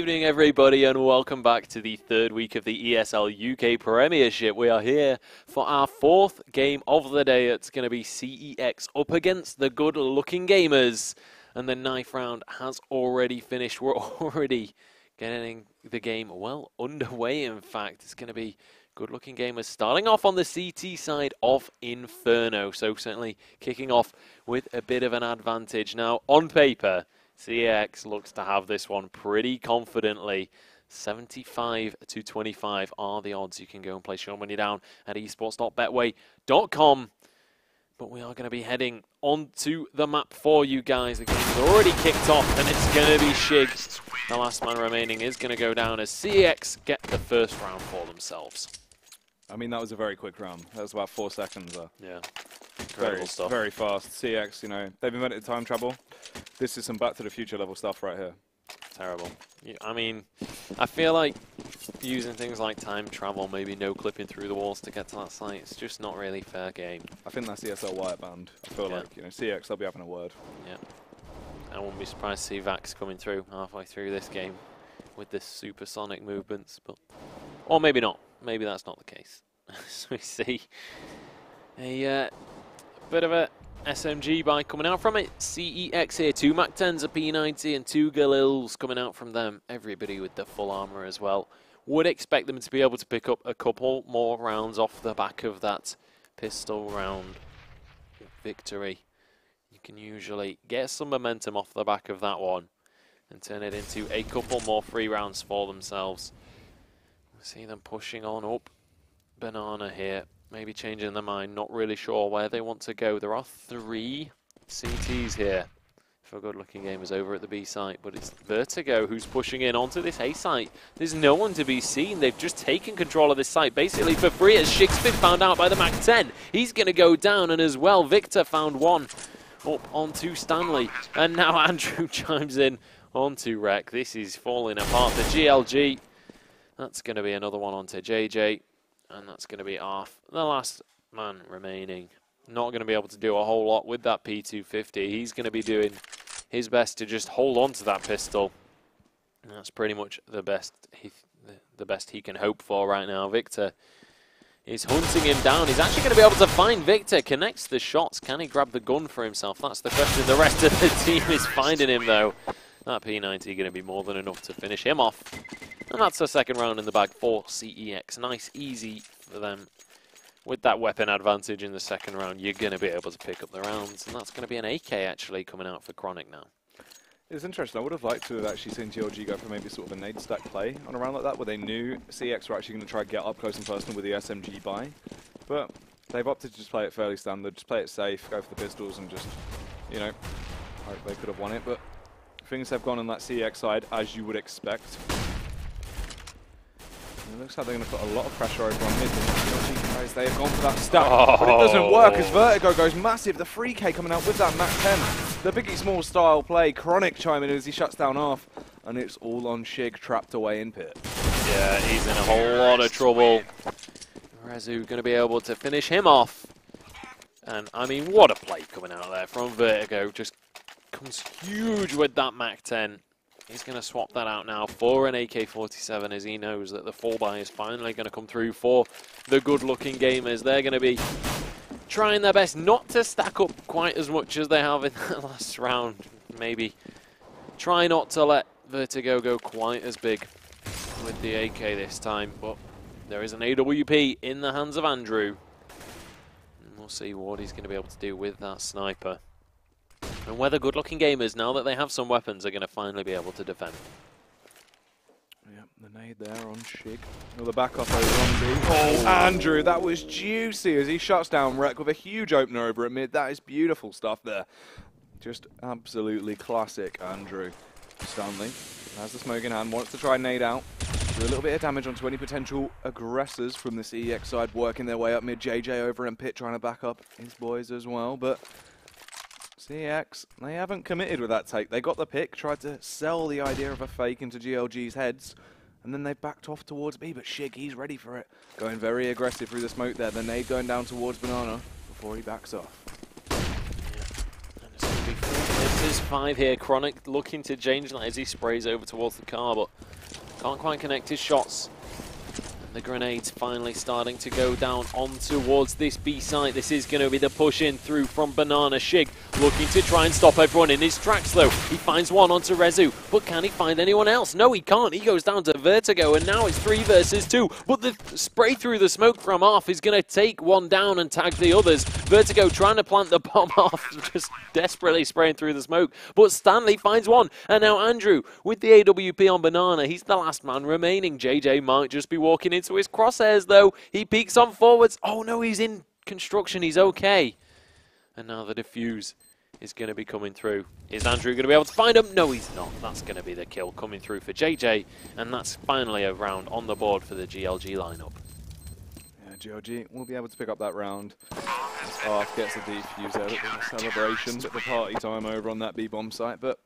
evening, everybody, and welcome back to the third week of the ESL UK Premiership. We are here for our fourth game of the day. It's going to be CEX up against the good-looking gamers, and the knife round has already finished. We're already getting the game well underway. In fact, it's going to be good-looking gamers starting off on the CT side of Inferno, so certainly kicking off with a bit of an advantage. Now, on paper, CeX looks to have this one pretty confidently. 75 to 25 are the odds. You can go and place your money down at esports.betway.com. But we are going to be heading onto the map for you guys. The game's already kicked off, and it's going to be Shig. The last man remaining is going to go down as CeX get the first round for themselves. I mean, that was a very quick round. That was about 4 seconds. Yeah. Incredible stuff. Very fast. CeX, you know, they've invented time travel. This is some Back to the Future level stuff right here. Terrible. I mean, I feel like using things like time travel, maybe no clipping through the walls to get to that site, it's just not really fair game. I think that's ESL Wyatt band. I feel like, you know, CeX, they'll be having a word. Yeah. I wouldn't be surprised to see Vax coming through halfway through this game with this supersonic movements, but or maybe not. Maybe that's not the case. So we see a bit of a SMG buy coming out from it. CEX here, 2 MAC-10s, a P90 and 2 GLGs coming out from them. Everybody with the full armor as well. Would expect them to be able to pick up a couple more rounds off the back of that pistol round victory. You can usually get some momentum off the back of that one and turn it into a couple more free rounds for themselves. See them pushing on up. Banana here, maybe changing their mind, not really sure where they want to go. There are 3 CTs here for good-looking gamers over at the B site, but it's Vertigo who's pushing in onto this A site. There's no one to be seen. They've just taken control of this site basically for free as Shig's been found out by the MAC-10. He's going to go down, and as well, Victor found one up onto Stanley, and now Andrew chimes in onto Rec. This is falling apart. The GLG, that's going to be another one onto JJ. And that's going to be off. The last man remaining. Not going to be able to do a whole lot with that P250. He's going to be doing his best to just hold on to that pistol. And that's pretty much the best he can hope for right now. Victor is hunting him down. He's actually going to be able to find Victor. Connects the shots. Can he grab the gun for himself? That's the question. The rest of the team is finding him, though. That P90 going to be more than enough to finish him off. And that's the second round in the bag for CEX. Nice, easy for them. With that weapon advantage in the second round, you're going to be able to pick up the rounds. And that's going to be an AK actually coming out for Chronic now. It's interesting. I would have liked to have actually seen GLG go for maybe sort of a nade stack play on a round like that, where they knew CeX were actually going to try and get up close and personal with the SMG buy. But they've opted to just play it fairly standard, just play it safe, go for the pistols and just, you know, hope they could have won it. But things have gone on that CeX side, as you would expect. It looks like they're going to put a lot of pressure over on mid. Guys, they have gone for that stack, but it doesn't work as Vertigo goes massive. The 3K coming out with that MAC-10. The Biggie Small style play. Chronic chiming in as he shuts down half, and it's all on Shig trapped away in pit. Yeah, he's in a whole lot of trouble. Rezu going to be able to finish him off. And I mean, what a play coming out there from Vertigo. Just comes huge with that MAC-10. He's going to swap that out now for an AK-47 as he knows that the full buy is finally going to come through for the good-looking gamers. They're going to be trying their best not to stack up quite as much as they have in that last round. Maybe try not to let Vertigo go quite as big with the AK this time. But there is an AWP in the hands of Andrew. And we'll see what he's going to be able to do with that sniper. And whether good-looking gamers, now that they have some weapons, are going to finally be able to defend. Yep, the nade there on Shig. Well, the backup over on B. Oh, Andrew, that was juicy as he shuts down Rec with a huge opener over at mid. That is beautiful stuff there. Just absolutely classic Andrew. Stanley has the smoke in hand, wants to try and nade out. Do a little bit of damage onto any potential aggressors from the CEX side, working their way up mid. JJ over in pit trying to back up his boys as well, but CeX, they haven't committed with that take. They got the pick, tried to sell the idea of a fake into GLG's heads, and then they backed off towards B, but Shig, he's ready for it. Going very aggressive through the smoke there. The nade going down towards Banana before he backs off. Yeah. And it's going to be 4 minutes versus 5 here. Chronic looking to change that as he sprays over towards the car, but can't quite connect his shots. And the grenades finally starting to go down on towards this B site. This is going to be the push in through from Banana. Shig looking to try and stop everyone in his tracks though. He finds one onto Rezu, but can he find anyone else? No, he can't. He goes down to Vertigo, and now it's 3 versus 2. But the spray through the smoke from off is going to take one down and tag the others. Vertigo trying to plant the bomb off, just desperately spraying through the smoke. But Stanley finds one, and now Andrew with the AWP on Banana. He's the last man remaining. JJ might just be walking into his crosshairs though. He peeks on forwards. Oh no, he's in construction. He's okay. And now the defuse is going to be coming through. Is Andrew going to be able to find him? No, he's not. That's going to be the kill coming through for JJ. And that's finally a round on the board for the GLG lineup. Yeah, GLG will be able to pick up that round. Arf gets the defuse there. It was a celebration, bit of a party time over on that B-bomb site. But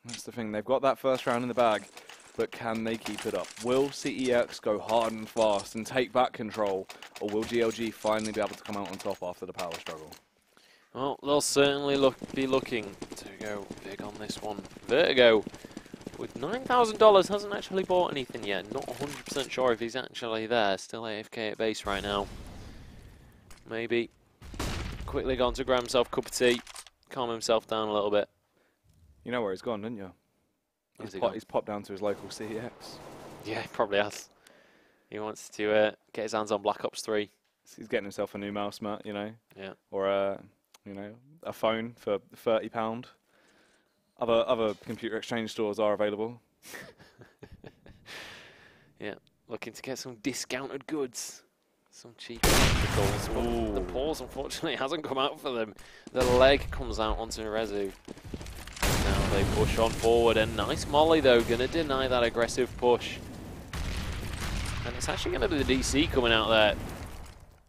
that's the thing. They've got that first round in the bag. But can they keep it up? Will CEX go hard and fast and take back control? Or will GLG finally be able to come out on top after the power struggle? Well, they'll certainly be looking to go big on this one. Vertigo, with $9,000, hasn't actually bought anything yet. Not 100% sure if he's actually there. Still AFK at base right now. Maybe. Quickly gone to grab himself a cup of tea. Calm himself down a little bit. You know where he's gone, didn't you? He's popped down to his local CEX. Yeah, he probably has. He wants to get his hands on Black Ops 3. He's getting himself a new mouse mat, you know. Yeah. Or you know, a phone for £30. Other computer exchange stores are available. Yeah, looking to get some discounted goods. Some cheap electricals. The pause, unfortunately, hasn't come out for them. The leg comes out onto Rezu. Now they push on forward, and nice molly, though, going to deny that aggressive push. And it's actually going to be the DC coming out there.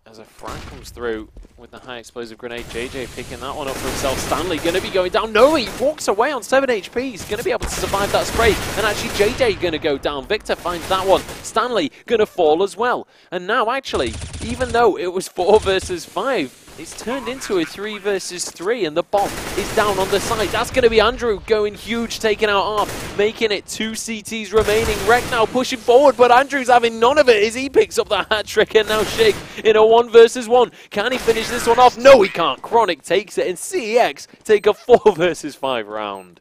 As a frag comes through with the high explosive grenade, JJ picking that one up for himself. Stanley going to be going down. No, he walks away on 7 HP. He's going to be able to survive that spray. And actually, JJ going to go down. Victor finds that one. Stanley going to fall as well. And now, actually, even though it was 4 versus 5, it's turned into a 3 versus 3, and the bomb is down on the side. That's going to be Andrew going huge, taking out Arf, making it 2 CTs remaining. Rek now pushing forward, but Andrew's having none of it as he picks up the hat trick, and now Shig in a 1 versus 1. Can he finish this one off? No, he can't. Chronic takes it, and CEX take a 4 versus 5 round.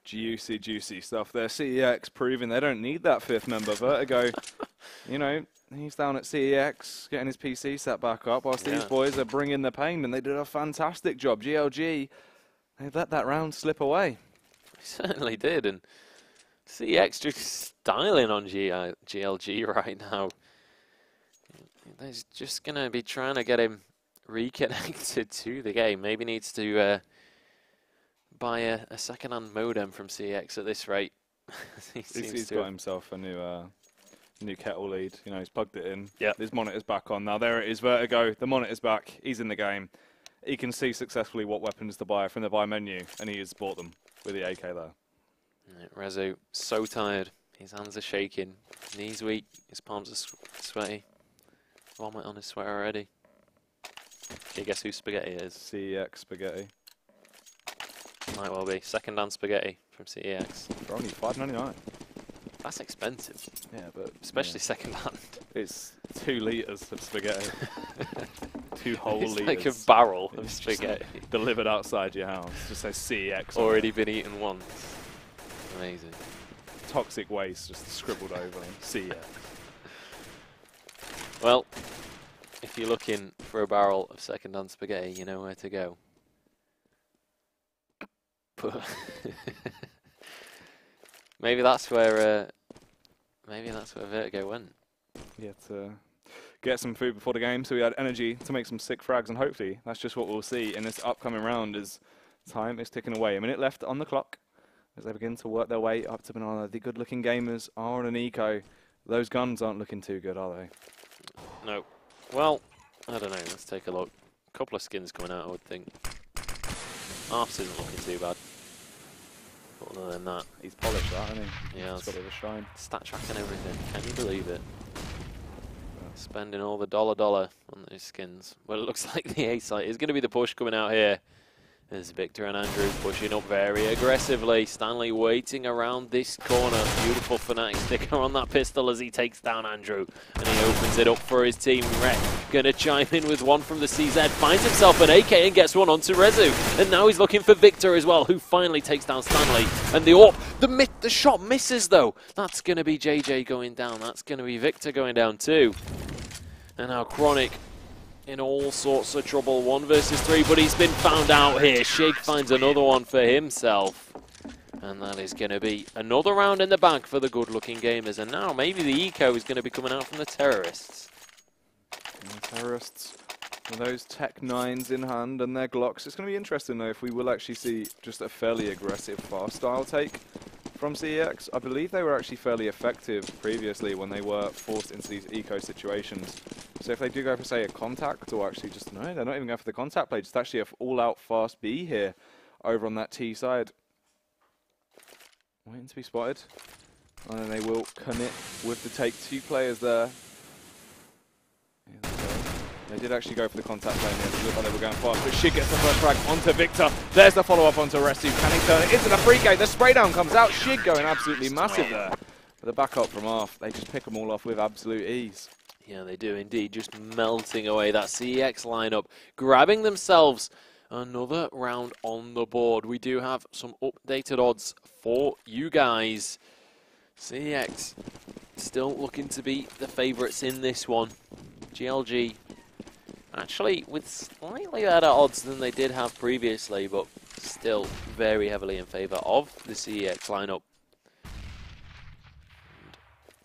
Juicy, juicy stuff there. CEX proving they don't need that 5th member. Vertigo, you know, he's down at CEX, getting his PC set back up, whilst these boys are bringing the pain, and they did a fantastic job. GLG, they let that round slip away. They certainly did, and CEX just styling on GLG right now. They're just going to be trying to get him reconnected to the game. Maybe needs to buy a second-hand modem from CEX at this rate. He's got himself a new kettle lead. You know, he's plugged it in. Yeah. His monitor's back on. Now there it is, Vertigo. The monitor's back. He's in the game. He can see successfully what weapons to buy from the buy menu, and he has bought them with the AK there. Rezu, so tired. His hands are shaking. Knees weak. His palms are sweaty. Vomit on his sweater already. Okay, guess who Spaghetti is? CEX Spaghetti. Might well be. Second-hand Spaghetti from CEX. For only $5.99. That's expensive. Yeah, but especially second-hand. It's 2 litres of spaghetti. 2 whole litres. It's like a barrel of spaghetti. Delivered outside your house. Just says CEX. Already been eaten once. Amazing. Toxic waste just scribbled over. CEX. Well, if you're looking for a barrel of second-hand spaghetti, you know where to go. But maybe that's where Vertigo went. Yeah, to get some food before the game, so we had energy to make some sick frags, and hopefully that's just what we'll see in this upcoming round. As time is ticking away, a minute left on the clock as they begin to work their way up to Banana. The good-looking gamers are on an eco. Those guns aren't looking too good, are they? No. Well, I don't know. Let's take a look. A couple of skins coming out, I would think. Arf's isn't looking too bad. But other than that, he's polished that, hasn't he? Yeah, he's got a bit of a shine. Stat track and everything. Can you believe it? Spending all the dollar on those skins. Well, it looks like the A site is going to be the push coming out here. As Victor and Andrew pushing up very aggressively. Stanley waiting around this corner. Beautiful Fnatic sticker on that pistol as he takes down Andrew. And he opens it up for his team. Rek gonna chime in with one from the CZ. Finds himself an AK and gets one onto Rezu. And now he's looking for Victor as well, who finally takes down Stanley. And the AWP, the shot misses though. That's gonna be JJ going down. That's gonna be Victor going down too. And now Chronic in all sorts of trouble, 1 versus 3, but he's been found out here. Shig finds another one for himself. And that is going to be another round in the bag for the good-looking gamers. And now maybe the eco is going to be coming out from the terrorists. And the terrorists with those Tech 9s in hand and their Glocks. It's going to be interesting, though, if we will actually see just a fairly aggressive fast style take from CEX. I believe they were actually fairly effective previously when they were forced into these eco situations. So if they do go for, say, a contact, or actually just, no, they're not even going for the contact play, just actually an all-out fast B here over on that T side. Waiting to be spotted. And then they will commit with the take. 2 players there. They did actually go for the contact play in there. It looked like they were going fast, but Shig gets the first frag onto Victor. There's the follow-up onto Resu. Can he turn it into the free game? The spray down comes out. Shig going absolutely massive there. But the backup from off, they just pick them all off with absolute ease. Yeah, they do indeed, just melting away that CEX lineup, grabbing themselves another round on the board. We do have some updated odds for you guys. CEX still looking to be the favourites in this one. GLG actually with slightly better odds than they did have previously, but still very heavily in favour of the CEX lineup. And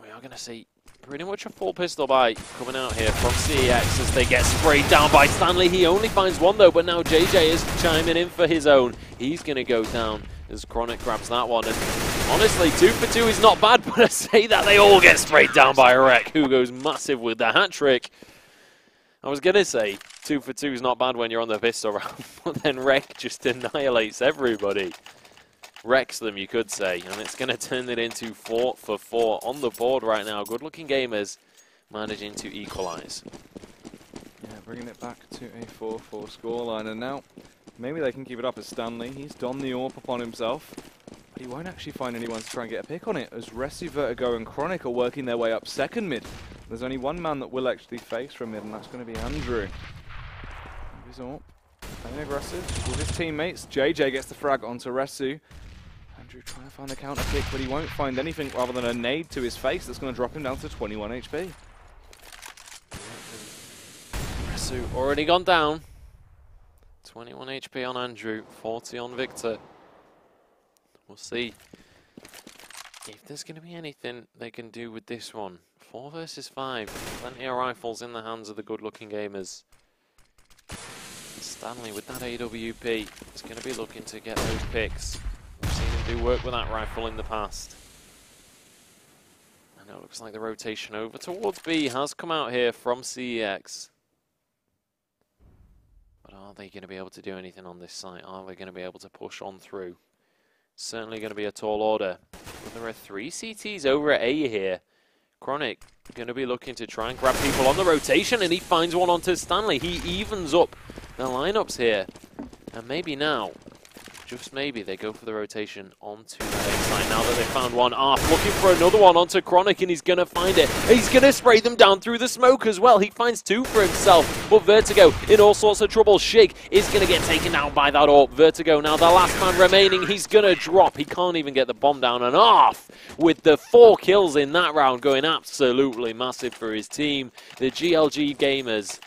we are going to see pretty much a full pistol buy coming out here from CEX as they get sprayed down by Stanley. He only finds one though, but now JJ is chiming in for his own. He's going to go down as Chronic grabs that one. And honestly, 2 for 2 is not bad, but I say that they all get sprayed down by Rek, who goes massive with the hat trick. I was going to say 2 for 2 is not bad when you're on the pistol round, but then Rek just annihilates everybody. Wrecks them, you could say, and it's going to turn it into 4 for 4 on the board right now. Good-looking gamers managing to equalise. Yeah, bringing it back to a 4-4 scoreline, and now maybe they can keep it up as Stanley. He's donned the AWP upon himself, but he won't actually find anyone to try and get a pick on it, as Resu, Vertigo and Chronic are working their way up second mid. There's only one man that will actually face from mid, and that's going to be Andrew. He's AWP, playing aggressive with his teammates. JJ gets the frag onto Resu. Andrew trying to find the counter pick, but he won't find anything other than a nade to his face that's going to drop him down to 21 HP. Resu already gone down. 21 HP on Andrew, 40 on Victor. We'll see if there's going to be anything they can do with this one. 4 versus 5. Plenty of rifles in the hands of the good-looking gamers. Stanley with that AWP is going to be looking to get those picks. We've seen him do work with that rifle in the past. And it looks like the rotation over towards B has come out here from CEX. But are they going to be able to do anything on this site? Are they going to be able to push on through? Certainly going to be a tall order. But there are 3 CTs over at A here. Chronic going to be looking to try and grab people on the rotation, and he finds one onto Stanley. He evens up the lineups here. And maybe now, just maybe, they go for the rotation onto that A side. Now that they found one, Arf looking for another one onto Chronic, and he's going to find it. He's going to spray them down through the smoke as well. He finds 2 for himself, but Vertigo in all sorts of trouble. Shig is going to get taken down by that AWP. Vertigo now the last man remaining. He's going to drop. He can't even get the bomb down, and Arf with the 4 kills in that round, going absolutely massive for his team. The GLG gamers,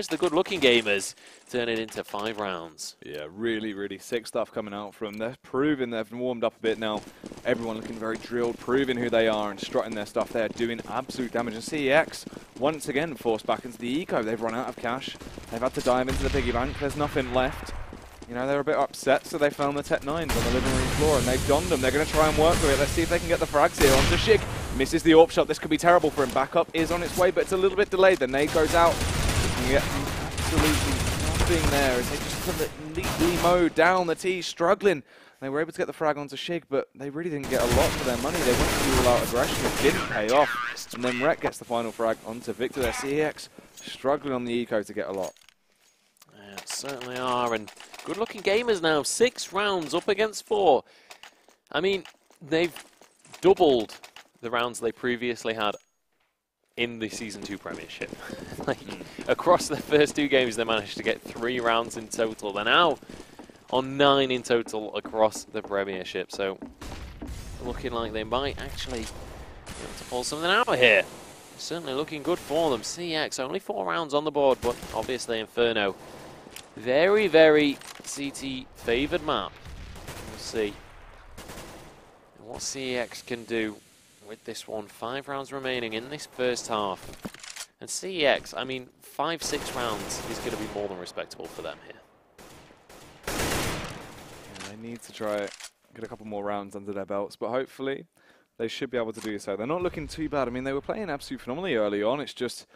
the good-looking gamers, turn it into 5 rounds. Yeah, really, really sick stuff coming out from them. They're proving they've warmed up a bit now. Everyone looking very drilled, proving who they are and strutting their stuff. They're doing absolute damage. And CEX, once again, forced back into the eco. They've run out of cash. They've had to dive into the piggy bank. There's nothing left. You know, they're a bit upset, so they found the Tech 9s on the living room floor, and they've donned them. They're going to try and work with it. Let's see if they can get the frags here onto Shig. Misses the AWP shot. This could be terrible for him. Backup is on its way, but it's a little bit delayed. The nade goes out. He can get absolutely nothing there as they just completely mowed down the T, struggling. They were able to get the frag onto Shig, but they really didn't get a lot for their money. They went to all-out aggression. It didn't pay off. And then Rek gets the final frag onto Victor. Their CEX struggling on the eco to get a lot. Yeah, certainly are, and good-looking gamers now. 6 rounds up against 4. I mean, they've doubled the rounds they previously had in the Season 2 Premiership. Like, across the first 2 games, they managed to get 3 rounds in total. They're now on 9 in total across the Premiership, so looking like they might actually be able to pull something out of here. Certainly looking good for them. CeX, only 4 rounds on the board, but obviously Inferno. Very, very CT favoured map. We'll see what CeX can do with this one. 5 rounds remaining in this first half. And CeX, I mean, 5-6 rounds is going to be more than respectable for them here. Yeah, they need to try get a couple more rounds under their belts, but hopefully they should be able to do so. They're not looking too bad. I mean, they were playing absolutely phenomenally early on. It's just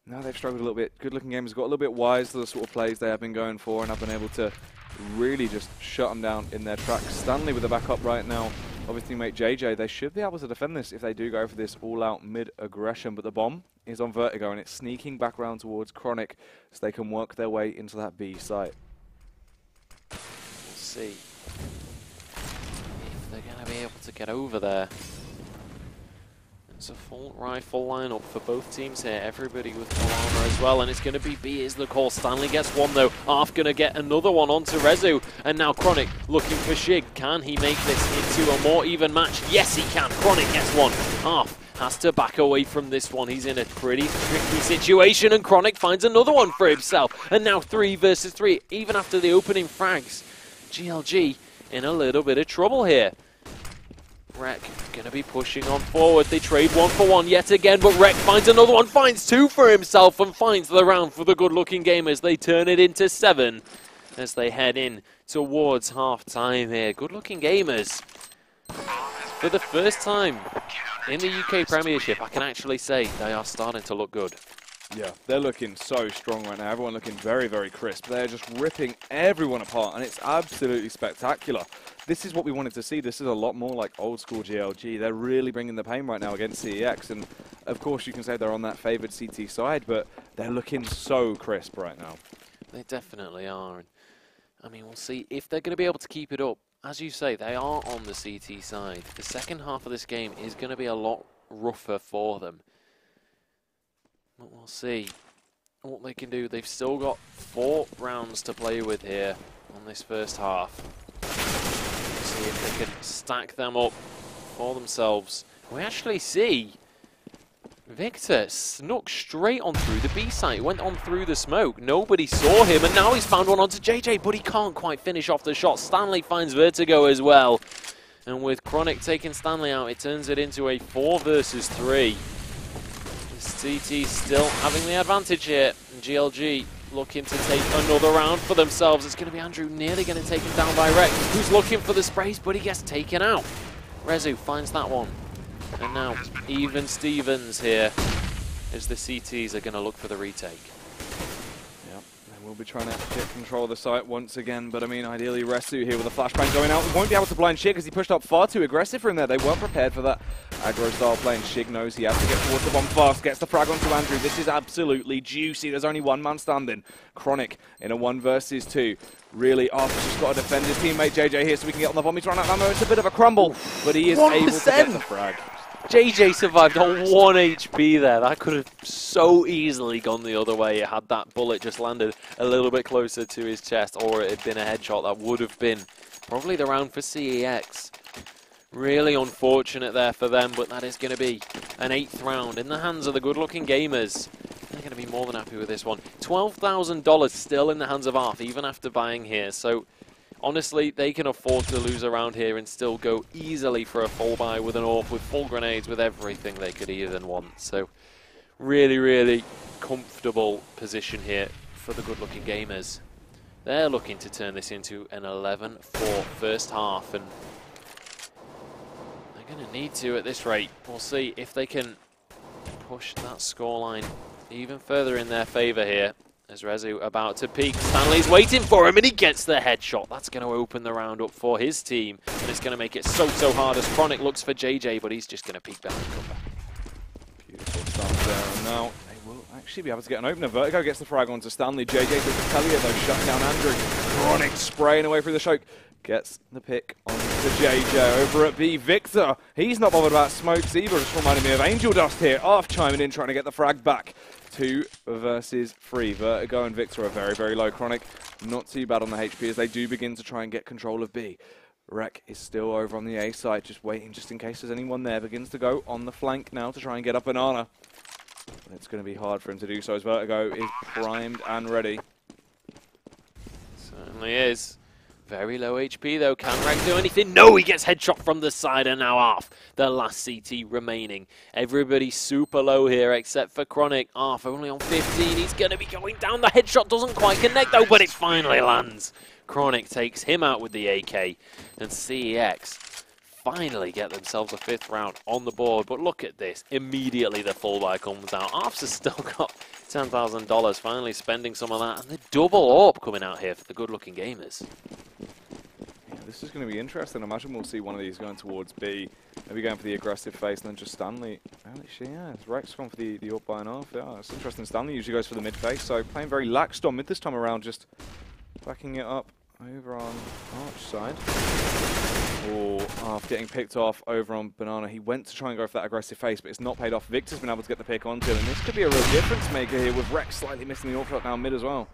now they've struggled a little bit. Good-looking gamers got a little bit wise to the sort of plays they have been going for, and have been able to really just shut them down in their tracks. Stanley with the backup right now. Obviously, mate JJ, they should be able to defend this if they do go for this all-out mid-aggression, but the bomb is on Vertigo, and it's sneaking back around towards Chronic so they can work their way into that B site. We'll see if they're going to be able to get over there. It's a full rifle lineup for both teams here. Everybody with full armor as well, and it's going to be B is the call. Stanley gets one though. Arf going to get another one onto Rezu, and now Chronic looking for Shig. Can he make this into a more even match? Yes, he can. Chronic gets one. Arf has to back away from this one. He's in a pretty tricky situation, and Chronic finds another one for himself. And now 3 versus 3, even after the opening frags. GLG in a little bit of trouble here. Rec going to be pushing on forward. They trade 1 for 1 yet again, but Rec finds another one, finds 2 for himself, and finds the round for the good-looking gamers. They turn it into 7 as they head in towards half-time here. Good-looking gamers, for the first time in the UK Premiership, I can actually say they are starting to look good. Yeah, they're looking so strong right now. Everyone looking very, very crisp. They're just ripping everyone apart, and it's absolutely spectacular. This is what we wanted to see. This is a lot more like old-school GLG. They're really bringing the pain right now against CEX, and of course you can say they're on that favoured CT side, but they're looking so crisp right now. They definitely are. And I mean, we'll see if they're going to be able to keep it up. As you say, they are on the CT side. The second half of this game is going to be a lot rougher for them. But we'll see what they can do. They've still got 4 rounds to play with here on this first half. See if they can stack them up for themselves. We actually see Victor snuck straight on through the B site. He went on through the smoke. Nobody saw him, and now he's found one onto JJ, but he can't quite finish off the shot. Stanley finds Vertigo as well. And with Chronic taking Stanley out, it turns it into a 4 versus 3. CT still having the advantage here. And GLG looking to take another round for themselves. It's going to be Andrew nearly getting taken down by Rec, who's looking for the sprays, but he gets taken out. Rezu finds that one. And now even Stevens here as the CTs are going to look for the retake. We'll be trying to get control of the site once again, but I mean, ideally Resu here with a flashbang going out. We won't be able to blind Shig because he pushed up far too aggressive from there. They weren't prepared for that aggro style play, and Shig knows he has to get towards the bomb fast. Gets the frag onto Andrew. This is absolutely juicy. There's only 1 man standing. Chronic in a 1 versus 2. Really, Arthur's just got to defend his teammate JJ here so we can get on the bomb. He's run out of ammo. It's a bit of a crumble, but he is 1%. able to get the frag. JJ survived on 1 HP there. That could have so easily gone the other way had that bullet just landed a little bit closer to his chest, or it had been a headshot. That would have been probably the round for CEX. Really unfortunate there for them, but that is going to be an 8th round in the hands of the good-looking gamers. They're going to be more than happy with this one. $12,000 still in the hands of Arth, even after buying here. So honestly, they can afford to lose around here and still go easily for a full buy with an AWP, with full grenades, with everything they could even want. So really, really comfortable position here for the good-looking gamers. They're looking to turn this into an 11-4 first half, and they're going to need to at this rate. We'll see if they can push that scoreline even further in their favour here. As Rezu about to peek, Stanley's waiting for him, and he gets the headshot. That's going to open the round up for his team, and it's going to make it so hard as Chronic looks for JJ, but he's just going to peek behind cover. Beautiful stuff there, and now they will actually be able to get an opener. Vertigo gets the frag onto Stanley. JJ does the Tellier though, shutting down Andrew. Chronic spraying away through the choke. Gets the pick onto JJ over at B. Victor, he's not bothered about smokes either. Just reminding me of Angel Dust here. Arf chiming in, trying to get the frag back. 2 versus 3. Vertigo and Victor are very, very low. Chronic not too bad on the HP as they do begin to try and get control of B. Rek is still over on the A side, just waiting just in case there's anyone there. Begins to go on the flank now to try and get up Banana. It's going to be hard for him to do so as Vertigo is primed and ready. Certainly is. Very low HP though. Can Rek do anything? No, he gets headshot from the side and now Arf, the last CT remaining. Everybody super low here except for Chronic. Arf only on 15. He's going to be going down. The headshot doesn't quite connect though, but it finally lands. Chronic takes him out with the AK, and CEX finally get themselves a 5th round on the board. But look at this. Immediately the full buy comes out. Arf's has still got $10,000, finally spending some of that. And the double AWP coming out here for the good-looking gamers. Yeah, this is going to be interesting. I imagine we'll see one of these going towards B. Maybe going for the aggressive face and then just Stanley. Actually, yeah, Rek's gone for the AWP by and off. Yeah, it's interesting. Stanley usually goes for the mid face, so playing very laxed on mid this time around, just backing it up over on Arch side. Oh, Arf getting picked off over on Banana. He went to try and go for that aggressive face, but it's not paid off. Victor's been able to get the pick onto him, and this could be a real difference maker here with Rex slightly missing the AWP shot down mid as well.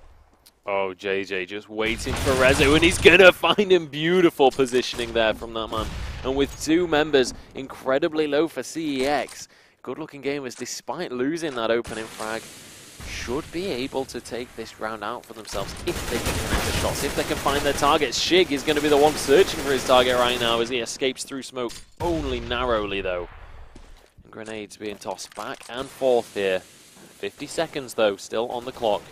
Oh, JJ just waiting for Rezo, and he's going to find him. Beautiful positioning there from that man. And with 2 members incredibly low for CEX, good-looking gamers, despite losing that opening frag, should be able to take this round out for themselves if they can connect the shots, if they can find their targets. Shig is going to be the one searching for his target right now as he escapes through smoke, only narrowly though. And grenades being tossed back and forth here. 50 seconds though, still on the clock.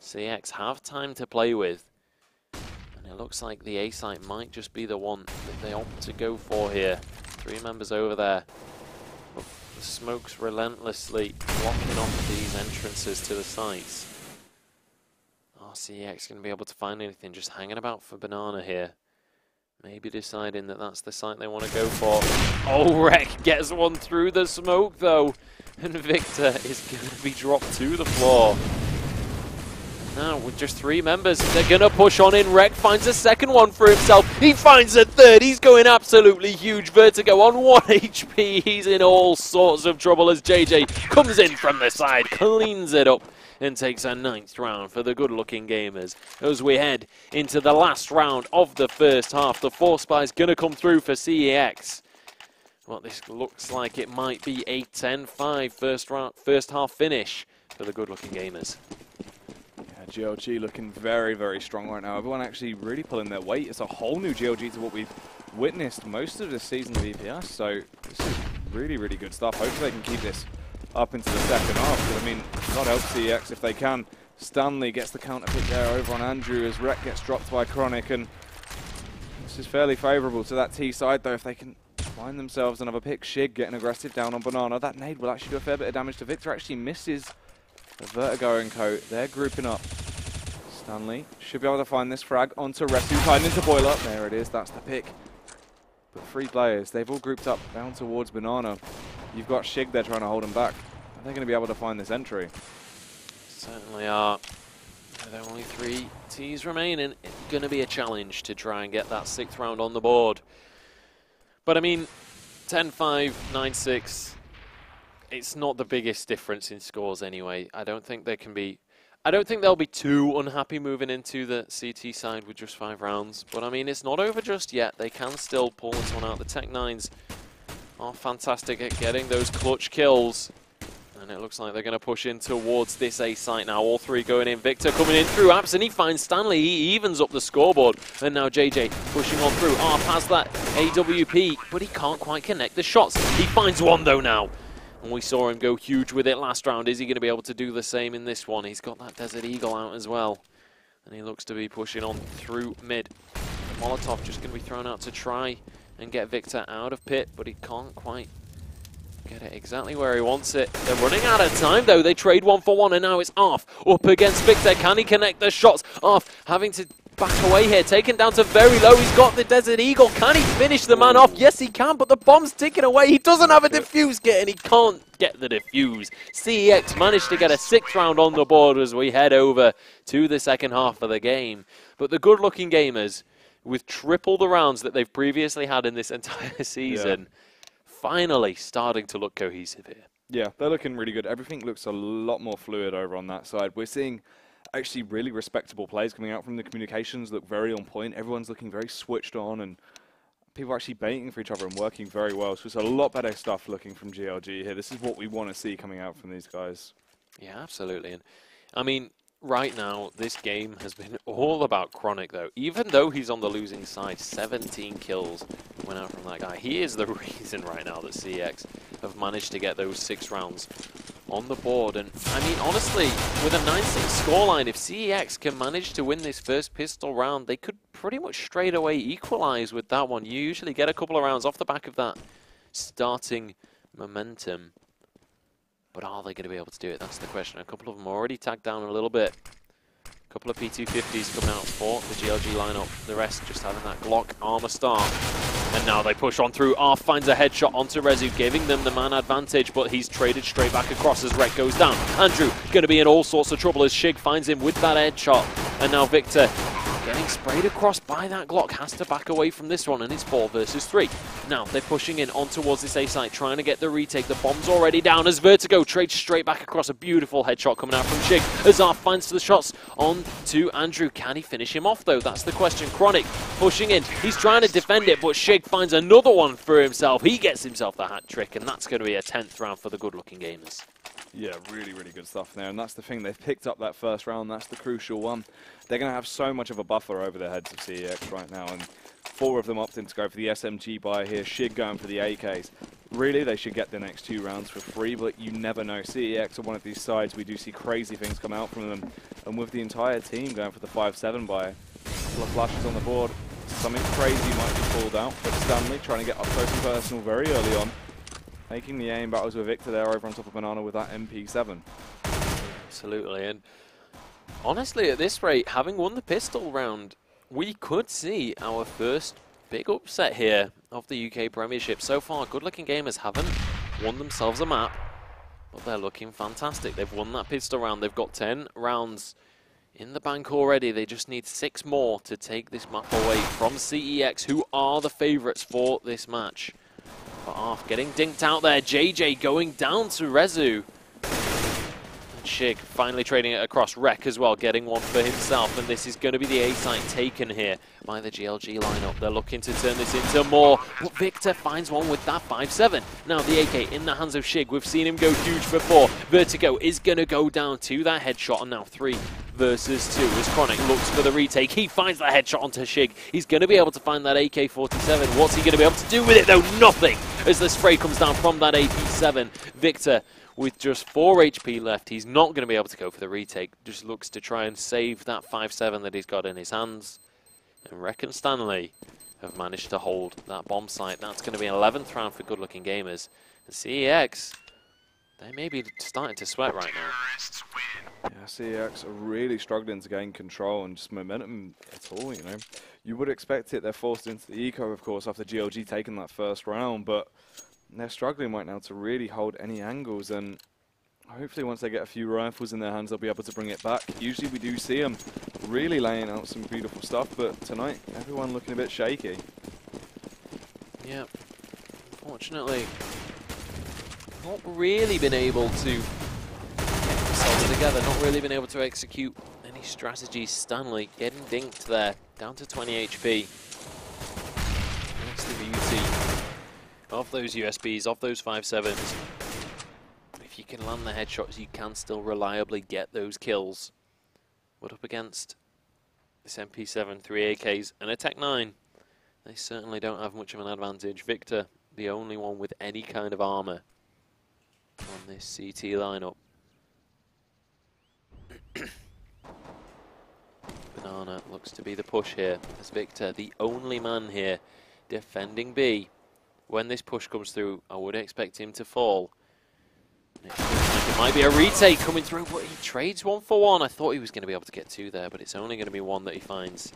CX have time to play with. And it looks like the A site might just be the one that they opt to go for here. 3 members over there. But the smoke's relentlessly blocking off these entrances to the sites. Oh, CX going to be able to find anything, just hanging about for Banana here. Maybe deciding that that's the site they want to go for. Oh, Rek gets one through the smoke though. And Victor is going to be dropped to the floor. Now, with just 3 members, they're going to push on in. Rek finds a second one for himself. He finds a third. He's going absolutely huge. Vertigo on 1 HP. He's in all sorts of trouble as JJ comes in from the side, cleans it up, and takes a 9th round for the good-looking gamers. As we head into the last round of the first half, the 4 spy's going to come through for CEX. Well, this looks like it might be a 10-5 first half finish for the good-looking gamers. GLG looking very, very strong right now. Everyone actually really pulling their weight. It's a whole new GLG to what we've witnessed most of this season of EPS. So this is really, really good stuff. Hopefully they can keep this up into the second half. But I mean, God help CEX if they can. Stanley gets the counter pick there over on Andrew as Rek gets dropped by Chronic. And this is fairly favourable to that T side though if they can find themselves another pick. Shig getting aggressive down on Banana. That nade will actually do a fair bit of damage to Victor. Actually misses the Vertigo and Co. They're grouping up. Stanley should be able to find this frag onto Resu, hiding into Boiler. There it is, that's the pick. But 3 players, they've all grouped up down towards Banana. You've got Shig there trying to hold him back. Are they going to be able to find this entry? Certainly are. There are only 3 Ts remaining. It's going to be a challenge to try and get that 6th round on the board. But I mean, 10-5, 9-6. It's not the biggest difference in scores anyway. I don't think they'll be too unhappy moving into the CT side with just 5 rounds. But I mean, it's not over just yet. They can still pull this one out. The Tech-9s are fantastic at getting those clutch kills. And it looks like they're going to push in towards this A site now. All 3 going in. Victor coming in through Apps, and he finds Stanley. He evens up the scoreboard. And now JJ pushing on through. Arf has that AWP, but he can't quite connect the shots. He finds one though now. And we saw him go huge with it last round. Is he going to be able to do the same in this one? He's got that Desert Eagle out as well. And he looks to be pushing on through mid. Molotov just going to be thrown out to try and get Victor out of pit, but he can't quite get it exactly where he wants it. They're running out of time though. They trade 1 for 1, and now it's Arf up against Victor. Can he connect the shots? Arf having to back away here, taken down to very low. He's got the Desert Eagle. Can he finish the man off? Yes, he can, but the bomb's ticking away. He doesn't have a defuse kit, and he can't get the defuse. CEX managed to get a 6th round on the board as we head over to the second half of the game. But the good-looking gamers, with triple the rounds that they've previously had in this entire season, finally starting to look cohesive here. Yeah, they're looking really good. Everything looks a lot more fluid over on that side. We're seeing actually really respectable plays coming out from the communications, look very on point. Everyone's looking very switched on, and people are actually baiting for each other and working very well. So it's a lot better stuff looking from GLG here. This is what we want to see coming out from these guys. Yeah, absolutely. And I mean, right now, this game has been all about Chronic, though. Even though he's on the losing side, 17 kills went out from that guy. He is the reason right now that CeX have managed to get those 6 rounds on the board. And I mean, honestly, with a 9-6 scoreline, if CeX can manage to win this first pistol round, they could pretty much straight away equalize with that one. You usually get a couple of rounds off the back of that starting momentum. But are they going to be able to do it? That's the question. A couple of them already tagged down a little bit. A couple of P250s coming out for the GLG lineup. The rest just having that Glock armor start. And now they push on through. Arf finds a headshot onto Rezu, giving them the man advantage, but he's traded straight back across as Rek goes down. Andrew going to be in all sorts of trouble as Shig finds him with that headshot. And now Victor getting sprayed across by that Glock, has to back away from this one, and it's 4 versus 3. Now they're pushing in on towards this A site, trying to get the retake. The bomb's already down as Vertigo trades straight back across. A beautiful headshot coming out from Shig. Azar finds the shots on to Andrew. Can he finish him off though? That's the question. Chronic pushing in. He's trying to defend it, but Shig finds another one for himself. He gets himself the hat trick, and that's going to be a 10th round for the good-looking gamers. Yeah, really, really good stuff there. And that's the thing. They've picked up that first round. That's the crucial one. They're going to have so much of a buffer over the heads of CEX right now. And 4 of them opting to go for the SMG buy here. Shig going for the AKs. Really, they should get the next 2 rounds for free, but you never know. CEX are one of these sides. We do see crazy things come out from them. And with the entire team going for the 5-7 buy, a couple of flashes on the board, something crazy might be pulled out. But Stanley trying to get up close and personal very early on. Making the aim battles with Victor there over on top of Banana with that MP7. Absolutely, and honestly, at this rate, having won the pistol round, we could see our first big upset here of the UK Premiership. So far, good-looking gamers haven't won themselves a map, but they're looking fantastic. They've won that pistol round. They've got 10 rounds in the bank already. They just need 6 more to take this map away from CEX, who are the favourites for this match. But Arf getting dinked out there. JJ going down to Rezu. And Shig finally trading it across. Rek as well, getting one for himself. And this is going to be the A site taken here by the GLG lineup. They're looking to turn this into more. But Victor finds one with that 5-7. Now the AK in the hands of Shig. We've seen him go huge before. Vertigo is going to go down to that headshot. And now 3 versus 2 as Chronic looks for the retake. He finds that headshot onto Shig. He's going to be able to find that AK-47. What's he going to be able to do with it though? Nothing, as the spray comes down from that AP7. Victor with just 4 HP left. He's not going to be able to go for the retake. Just looks to try and save that 5-7 that he's got in his hands. And Rek and Stanley have managed to hold that bomb site. That's going to be an 11th round for good-looking gamers. And CEX, they may be starting to sweat right now. Yeah, CEX are really struggling to gain control and just momentum at all, you know. You would expect it. They're forced into the eco, of course, after GLG taking that first round, but they're struggling right now to really hold any angles, and hopefully once they get a few rifles in their hands, they'll be able to bring it back. Usually we do see them really laying out some beautiful stuff, but tonight, everyone looking a bit shaky. Yeah, unfortunately, not really been able to get themselves together, not really been able to execute any strategies. Stanley getting dinked there, down to 20 HP. That's the beauty of those USBs, of those 5-7s. If you can land the headshots, you can still reliably get those kills. But up against this MP7, 3 AKs, and a Tech 9, they certainly don't have much of an advantage. Victor, the only one with any kind of armor on this CT lineup. Banana looks to be the push here, as Victor, the only man here defending B. When this push comes through, I would expect him to fall. And it looks like a Might be a retake coming through, but he trades 1 for 1. I thought he was going to be able to get 2 there, but it's only going to be 1 that he finds.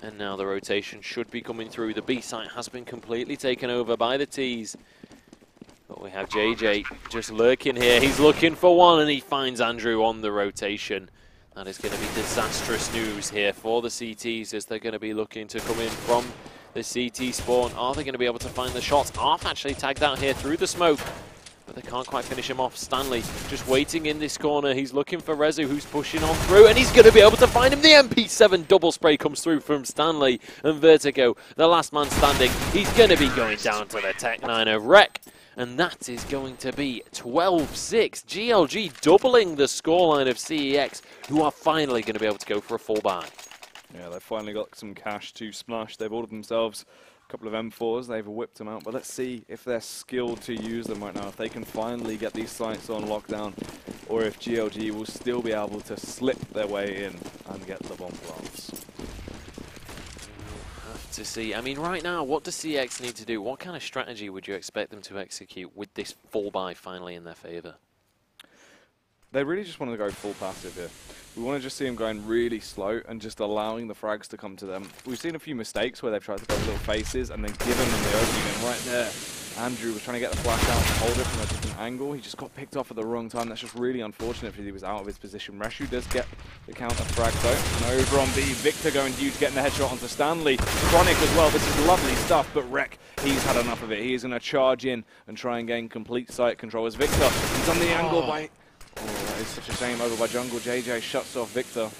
And now the rotation should be coming through. The B site has been completely taken over by the T's. But we have JJ just lurking here. He's looking for 1, and he finds Andrew on the rotation. That is going to be disastrous news here for the CTs, as they're going to be looking to come in from the CT spawn. Are they going to be able to find the shots? Arf actually tagged out here through the smoke, but they can't quite finish him off. Stanley just waiting in this corner. He's looking for Rezu, who's pushing on through, and he's going to be able to find him. The MP7 double spray comes through from Stanley, and Vertigo, the last man standing, he's going to be going down to the Tech9 of Rec. And that is going to be 12-6. GLG doubling the scoreline of CEX, who are finally going to be able to go for a full buy. Yeah, they've finally got some cash to splash. They've ordered themselves a couple of M4s. They've whipped them out. But let's see if they're skilled to use them right now. If they can finally get these sites on lockdown, or if GLG will still be able to slip their way in and get the bomb plants. To see. I mean, right now, what does CX need to do? What kind of strategy would you expect them to execute with this full buy finally in their favor? They really just want to go full passive here. We want to just see them going really slow and just allowing the frags to come to them. We've seen a few mistakes where they've tried to go little faces and then given them the opening, and right there, Andrew was trying to get the flash out and hold it from a different angle. He just got picked off at the wrong time. That's just really unfortunate because he was out of his position. Reshu does get the counter frag though. And over on B, Victor going huge, getting the headshot onto Stanley. Chronic as well. This is lovely stuff, but Rec, he's had enough of it. He is going to charge in and try and gain complete site control as Victor. He's on the angle by... Oh, that is such a shame. Over by Jungle. JJ shuts off Victor.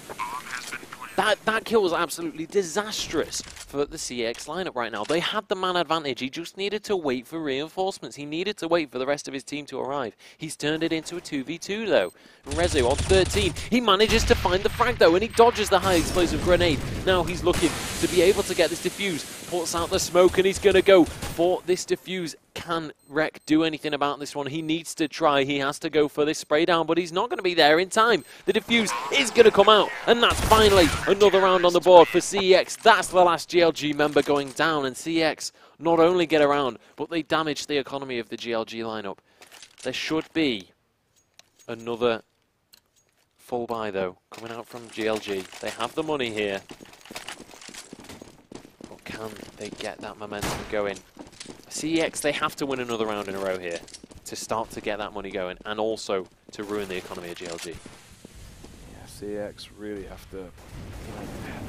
That kill was absolutely disastrous for the CX lineup right now. They had the man advantage. He just needed to wait for reinforcements. He needed to wait for the rest of his team to arrive. He's turned it into a 2v2 though. Rezu on 13. He manages to find the frag though, and he dodges the high explosive grenade. Now he's looking to be able to get this defuse. Puts out the smoke, and he's going to go for this defuse. Can Rec do anything about this one? He needs to try. He has to go for this spray down, but he's not going to be there in time. The defuse is going to come out, and that's finally another round on the board for CEX. That's the last GLG member going down, and CEX not only get around, but they damage the economy of the GLG lineup. There should be another full buy, though, coming out from GLG. They have the money here. But can they get that momentum going? CEX, they have to win another round in a row here to start to get that money going and also to ruin the economy of GLG. Yeah, CEX really have to,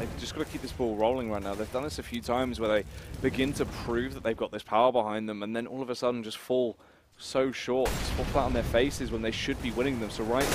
they've just got to keep this ball rolling right now. They've done this a few times where they begin to prove that they've got this power behind them and then all of a sudden just fall so short, just fall flat on their faces when they should be winning them. So right,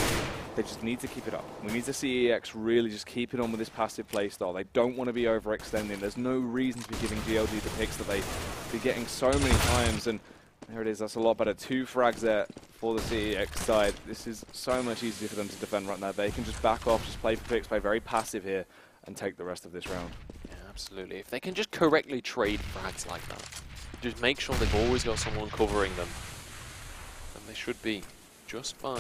they just need to keep it up. We need to see EX really just keep it on with this passive playstyle. They don't want to be overextending. There's no reason to be giving GLG the picks that they've been getting so many times. And there it is. That's a lot better. 2 frags there for the CEX side. This is so much easier for them to defend right now. They can just back off, just play for picks, play very passive here, and take the rest of this round. Yeah, absolutely. If they can just correctly trade frags like that, just make sure they've always got someone covering them, then they should be just fine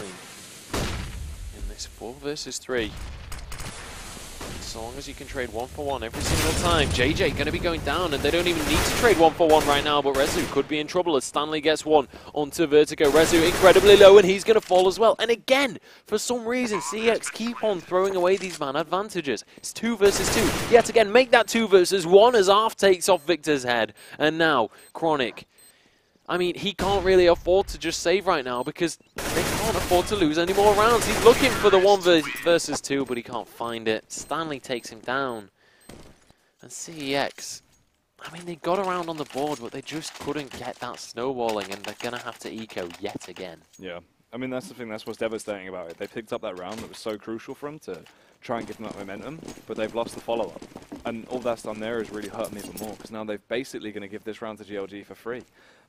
in this 4 versus 3. So long as you can trade 1 for 1 every single time. JJ going to be going down, and they don't even need to trade 1 for 1 right now, but Rezu could be in trouble as Stanley gets 1 onto Vertigo. Rezu incredibly low, and he's going to fall as well. And again, for some reason, CX keep on throwing away these man advantages. It's 2 versus 2. Yet again, make that 2 versus 1 as Arf takes off Victor's head. And now, Chronic. I mean, he can't really afford to just save right now because they can't afford to lose any more rounds. He's looking for the 1 versus 2, but he can't find it. Stanley takes him down. And CEX, I mean, they got around on the board, but they just couldn't get that snowballing, and they're going to have to eco yet again. Yeah. I mean, that's the thing. That's what's devastating about it. They picked up that round that was so crucial for them to try and give them that momentum, but they've lost the follow-up. And all that's done there is really hurt them even more, because now they're basically going to give this round to GLG for free.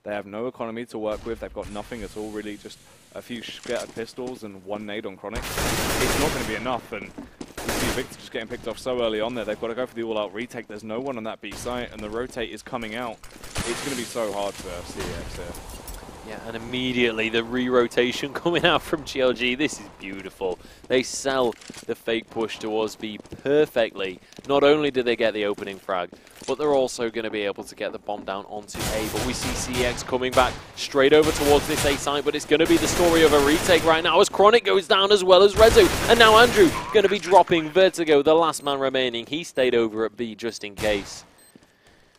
They have no economy to work with. They've got nothing at all, really, just a few scattered pistols and 1 nade on Chronic. It's not going to be enough, and you see Victor just getting picked off so early on there. They've got to go for the all-out retake. There's no one on that B site, and the rotate is coming out. It's going to be so hard for CEX here. Yeah, and immediately the re-rotation coming out from GLG. This is beautiful. They sell the fake push towards B perfectly. Not only do they get the opening frag, but they're also going to be able to get the bomb down onto A. But we see CeX coming back straight over towards this A site, but it's going to be the story of a retake right now as Chronic goes down as well as Rezo. And now Andrew going to be dropping Vertigo, the last man remaining. He stayed over at B just in case.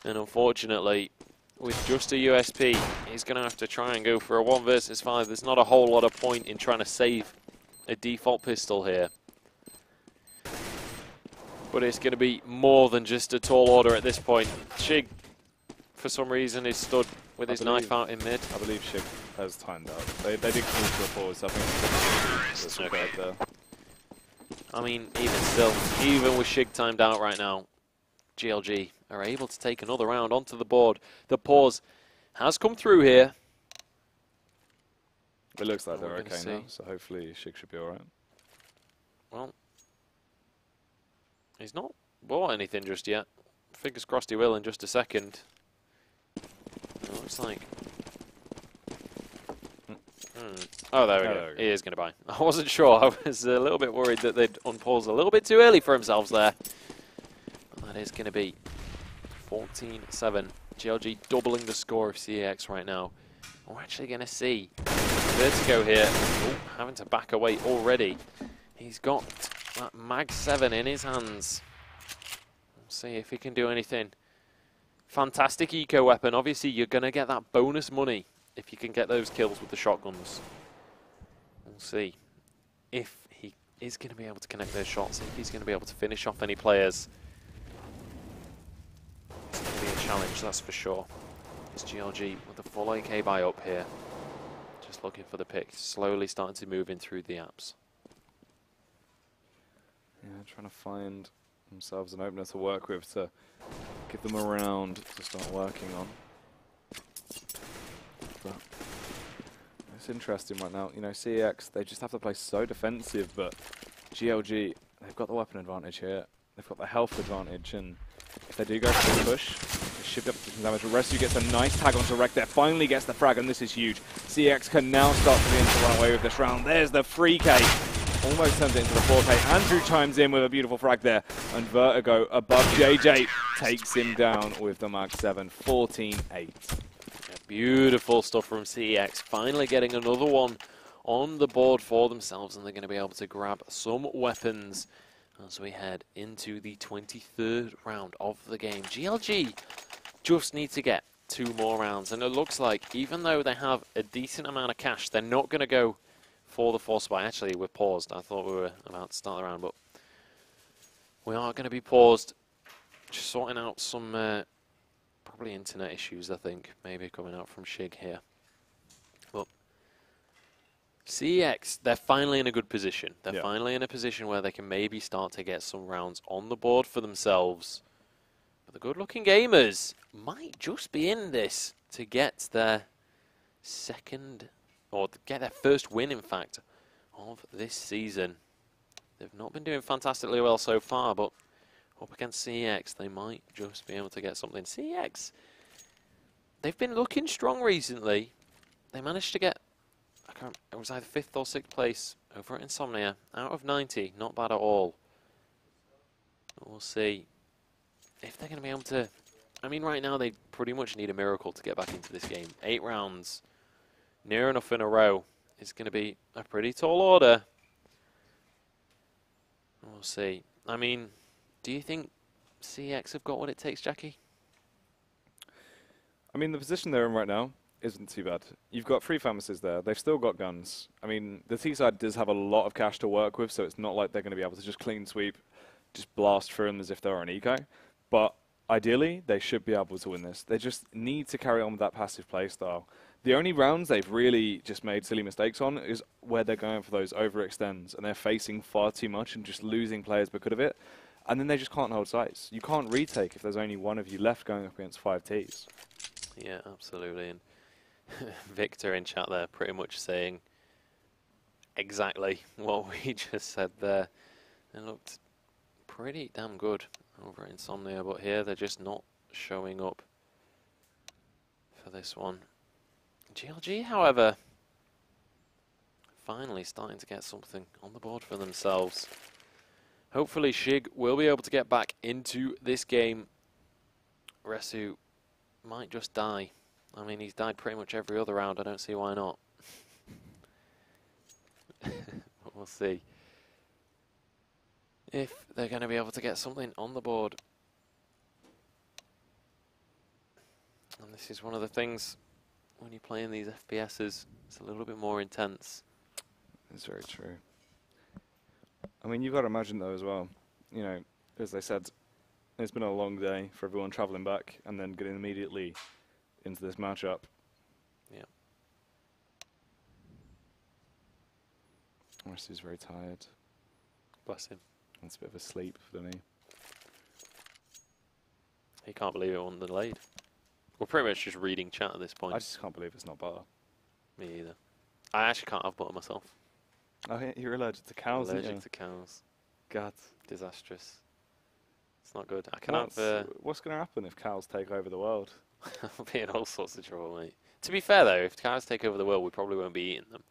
And unfortunately, with just a USP, he's going to have to try and go for a 1 versus 5. There's not a whole lot of point in trying to save a default pistol here. But it's going to be more than just a tall order at this point. Shig, for some reason, is stood with his knife out in mid. I believe Shig has timed out. They did call for a pause, I think. Okay. There. I mean, even still, even with Shig timed out right now, GLG are able to take another round onto the board. The pause has come through here. It looks like they're okay now, so hopefully Shig should be alright. Well, he's not bought anything just yet. Fingers crossed he will in just a second. It looks like... Oh, there we go. He is going to buy. I wasn't sure. I was a little bit worried that they'd unpause a little bit too early for themselves there. But that is going to be 14-7. GLG doubling the score of CeX right now. We're actually going to see Vertigo here. Ooh, having to back away already. He's got that Mag 7 in his hands. We'll see if he can do anything. Fantastic eco weapon. Obviously, you're going to get that bonus money if you can get those kills with the shotguns. We'll see if he is going to be able to connect those shots, if he's going to be able to finish off any players. It's going to be a challenge, that's for sure. It's GLG with a full AK buy up here. Just looking for the pick, slowly starting to move in through the apps. Yeah, trying to find themselves an opener to work with to give them a round to start working on. But it's interesting right now. You know, CeX, they just have to play so defensive, but GLG, they've got the weapon advantage here. They've got the health advantage, and if they do go for the push, they should be able to do some damage. Resu gets a nice tag onto Rek there, finally gets the frag, and this is huge. CeX can now start to begin to run away with this round. There's the 3K. Almost turns it into the 4K. Andrew chimes in with a beautiful frag there, and Vertigo above JJ takes him down with the Mag 7, 14-8. Yeah, beautiful stuff from CeX, finally getting another one on the board for themselves, and they're going to be able to grab some weapons as we head into the 23rd round of the game. GLG just need to get 2 more rounds, and it looks like even though they have a decent amount of cash, they're not going to go for the 4th spot. Actually, we're paused. I thought we were about to start the round, but we are going to be paused. Just sorting out some probably internet issues, I think, maybe coming out from Shig here. But CeX, they're finally in a good position. They're finally in a position where they can maybe start to get some rounds on the board for themselves. But the good-looking gamers might just be in this to get their second, or get their first win, in fact, of this season. They've not been doing fantastically well so far, but up against CeX, they might just be able to get something. CeX, they've been looking strong recently. They managed to get, it was either 5th or 6th place over at Insomnia, out of 90. Not bad at all. But we'll see if they're going to be able to. I mean, right now they pretty much need a miracle to get back into this game. 8 rounds, near enough in a row. It's going to be a pretty tall order. We'll see. I mean, do you think CeX have got what it takes, Jackie? I mean, the position they're in right now isn't too bad. You've got 3 pharmacists there. They've still got guns. I mean, the T side does have a lot of cash to work with, so it's not like they're going to be able to just clean sweep, just blast through them as if they're an eco. But ideally, they should be able to win this. They just need to carry on with that passive play style. The only rounds they've really just made silly mistakes on is where they're going for those overextends, and they're facing far too much and just losing players because of it. And then they just can't hold sites. You can't retake if there's only one of you left going up against 5 Ts. Yeah, absolutely. And Victor in chat there pretty much saying exactly what we just said there. It looked pretty damn good over at Insomnia, but here they're just not showing up for this one. GLG, however, finally starting to get something on the board for themselves. Hopefully Shig will be able to get back into this game. Resu might just die. I mean, he's died pretty much every other round. I don't see why not. But we'll see if they're going to be able to get something on the board. And this is one of the things when you're playing these FPSs, it's a little bit more intense. It's very true. I mean, you've got to imagine though as well, you know, as they said, it's been a long day for everyone travelling back and then getting immediately into this matchup. Yeah. Rest very tired. Bless him. It's a bit of a sleep for me. He can't believe it wasn't delayed. We're pretty much just reading chat at this point. I just can't believe it's not butter. Me either. I actually can't have butter myself. Oh, yeah, you're allergic to cows, aren't you? Allergic to cows. God. Disastrous. It's not good. I cannot. What's going to happen if cows take over the world? I'll be in all sorts of trouble, mate. To be fair, though, if cows take over the world, we probably won't be eating them.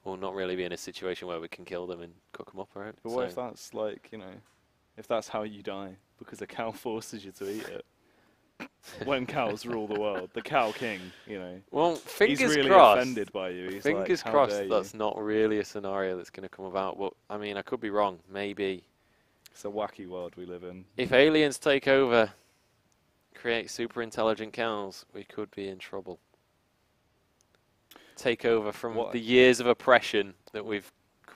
We'll not really be in a situation where we can kill them and cook them up, right? But what if that's like, you know, if that's how you die because a cow forces you to eat it? When cows rule the world, the cow king, you know. Well, fingers he's really crossed. offended by you. He's Fingers like, crossed that's not really a scenario that's going to come about. But I mean, I could be wrong. Maybe. It's a wacky world we live in. If aliens take over, create super intelligent cows, we could be in trouble. Take over from the years of oppression that we've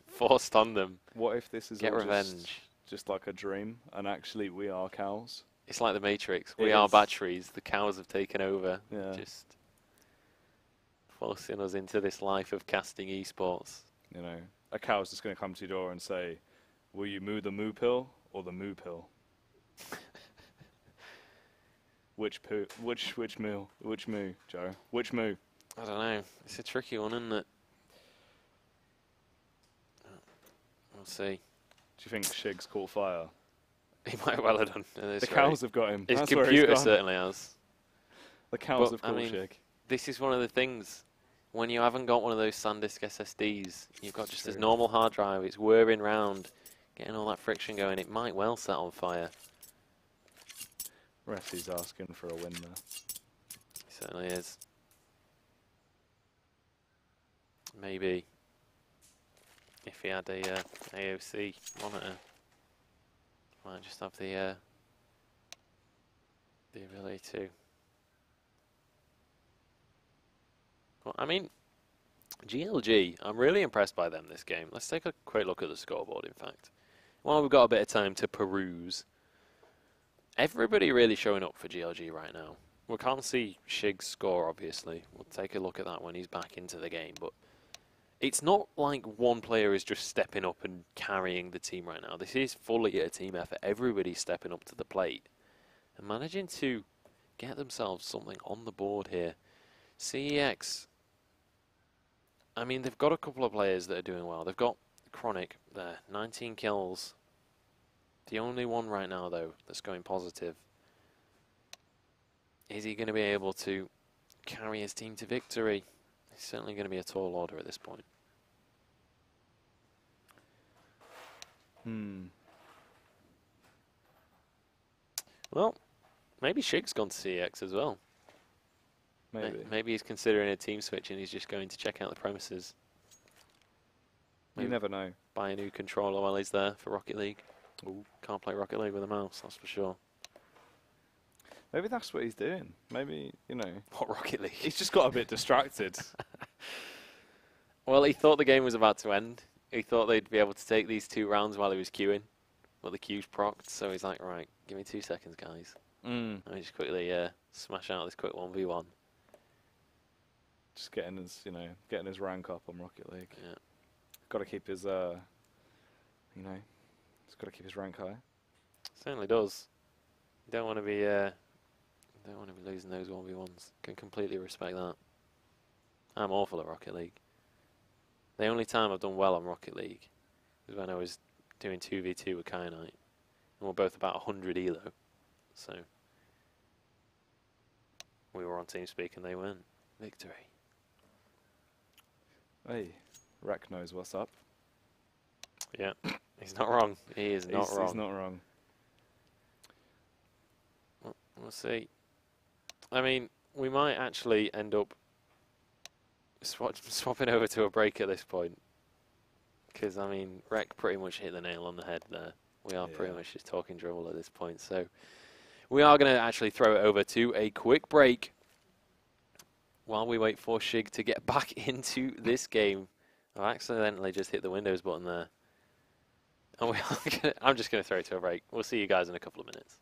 forced on them. What if this is Get all revenge. just like a dream, and actually we are cows? It's like the Matrix. We are batteries. The cows have taken over. Yeah. Just forcing us into this life of casting esports. You know, a cow's just going to come to your door and say, "Will you moo the moo pill or the moo pill?" Which moo, Joe? Which moo? I don't know. It's a tricky one, isn't it? We'll see. Do you think Shig's caught fire? He might well have done. The cows have got him. His That's where computer he's gone. certainly has. The cows have I caught mean, Shig. this is one of the things. When you haven't got one of those SanDisk SSDs, you've got just this normal hard drive. It's whirring round, getting all that friction going. It might well set on fire. Ressi's asking for a win there. He certainly is. Maybe if he had a AOC monitor, might just have the ability to. Well, I mean, GLG, I'm really impressed by them this game. Let's take a quick look at the scoreboard, in fact. While we've got a bit of time to peruse, everybody really showing up for GLG right now. We can't see Shig's score, obviously. We'll take a look at that when he's back into the game, but it's not like one player is just stepping up and carrying the team right now. This is fully a team effort. Everybody's stepping up to the plate and managing to get themselves something on the board here. CEX, I mean, they've got a couple of players that are doing well. They've got Chronic there, 19 kills. The only one right now, though, that's going positive. Is he going to be able to carry his team to victory? He's certainly going to be a tall order at this point. Well, maybe Shig's gone to CEX as well. Maybe he's considering a team switch and he's just going to check out the premises. You never know. Buy a new controller while he's there for Rocket League. Ooh, can't play Rocket League with a mouse, that's for sure. Maybe that's what he's doing. Maybe, you know. What, Rocket League? He's just got a bit distracted. Well, he thought the game was about to end. He thought they'd be able to take these 2 rounds while he was queuing. But the queue's procced, so he's like, right, give me 2 seconds, guys. Let me just quickly smash out this quick 1v1. Just getting his, you know, getting his rank up on Rocket League. Yeah. Got to keep his, you know, he's got to keep his rank high. Certainly does. You don't want to be losing those 1v1s. Can completely respect that. I'm awful at Rocket League. The only time I've done well on Rocket League was when I was doing 2v2 with Kyanite. And we're both about 100 elo. So we were on TeamSpeak and they weren't. Victory. Hey, Rek knows what's up. Yeah, he's not wrong. He is not wrong. He's not wrong. We'll see. I mean, we might actually end up swapping over to a break at this point. Because, I mean, Rek pretty much hit the nail on the head there. We are pretty much just talking dribble at this point. So we are going to actually throw it over to a quick break while we wait for Shig to get back into this game. I accidentally just hit the Windows button there. And I'm just going to throw it to a break. We'll see you guys in a couple of minutes.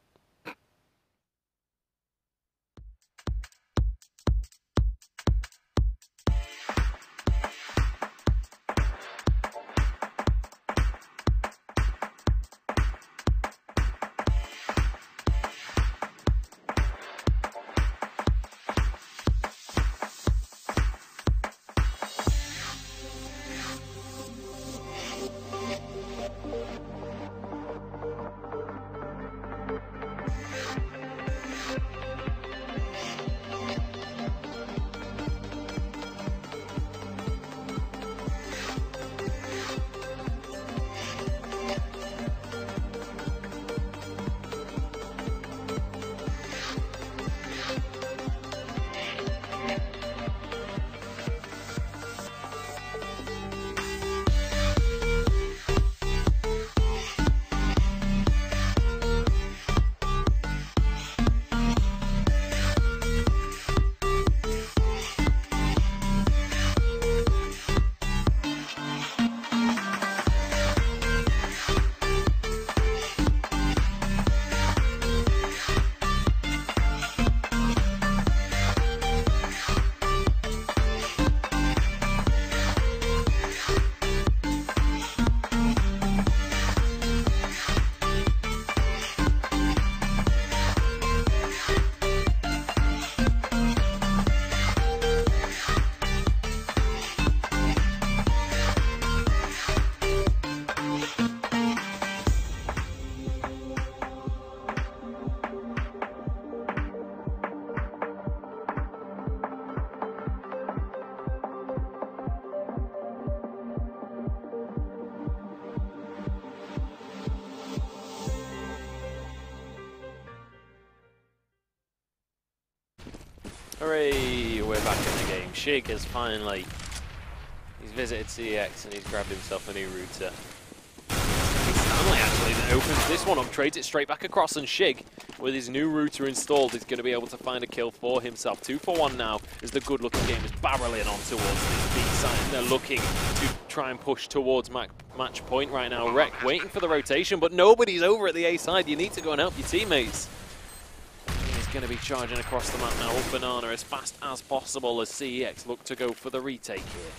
Hooray, we're back in the game. Shig has finally, he's visited CeX and he's grabbed himself a new router. It's Stanley actually that opens this one up, trades it straight back across, and Shig, with his new router installed, is going to be able to find a kill for himself. 2 for 1 now as the good-looking game is barreling on towards this B side. They're looking to try and push towards match point right now. Rek waiting for the rotation, but nobody's over at the A side. You need to go and help your teammates. Going to be charging across the map now, up Banana as fast as possible as CeX look to go for the retake here.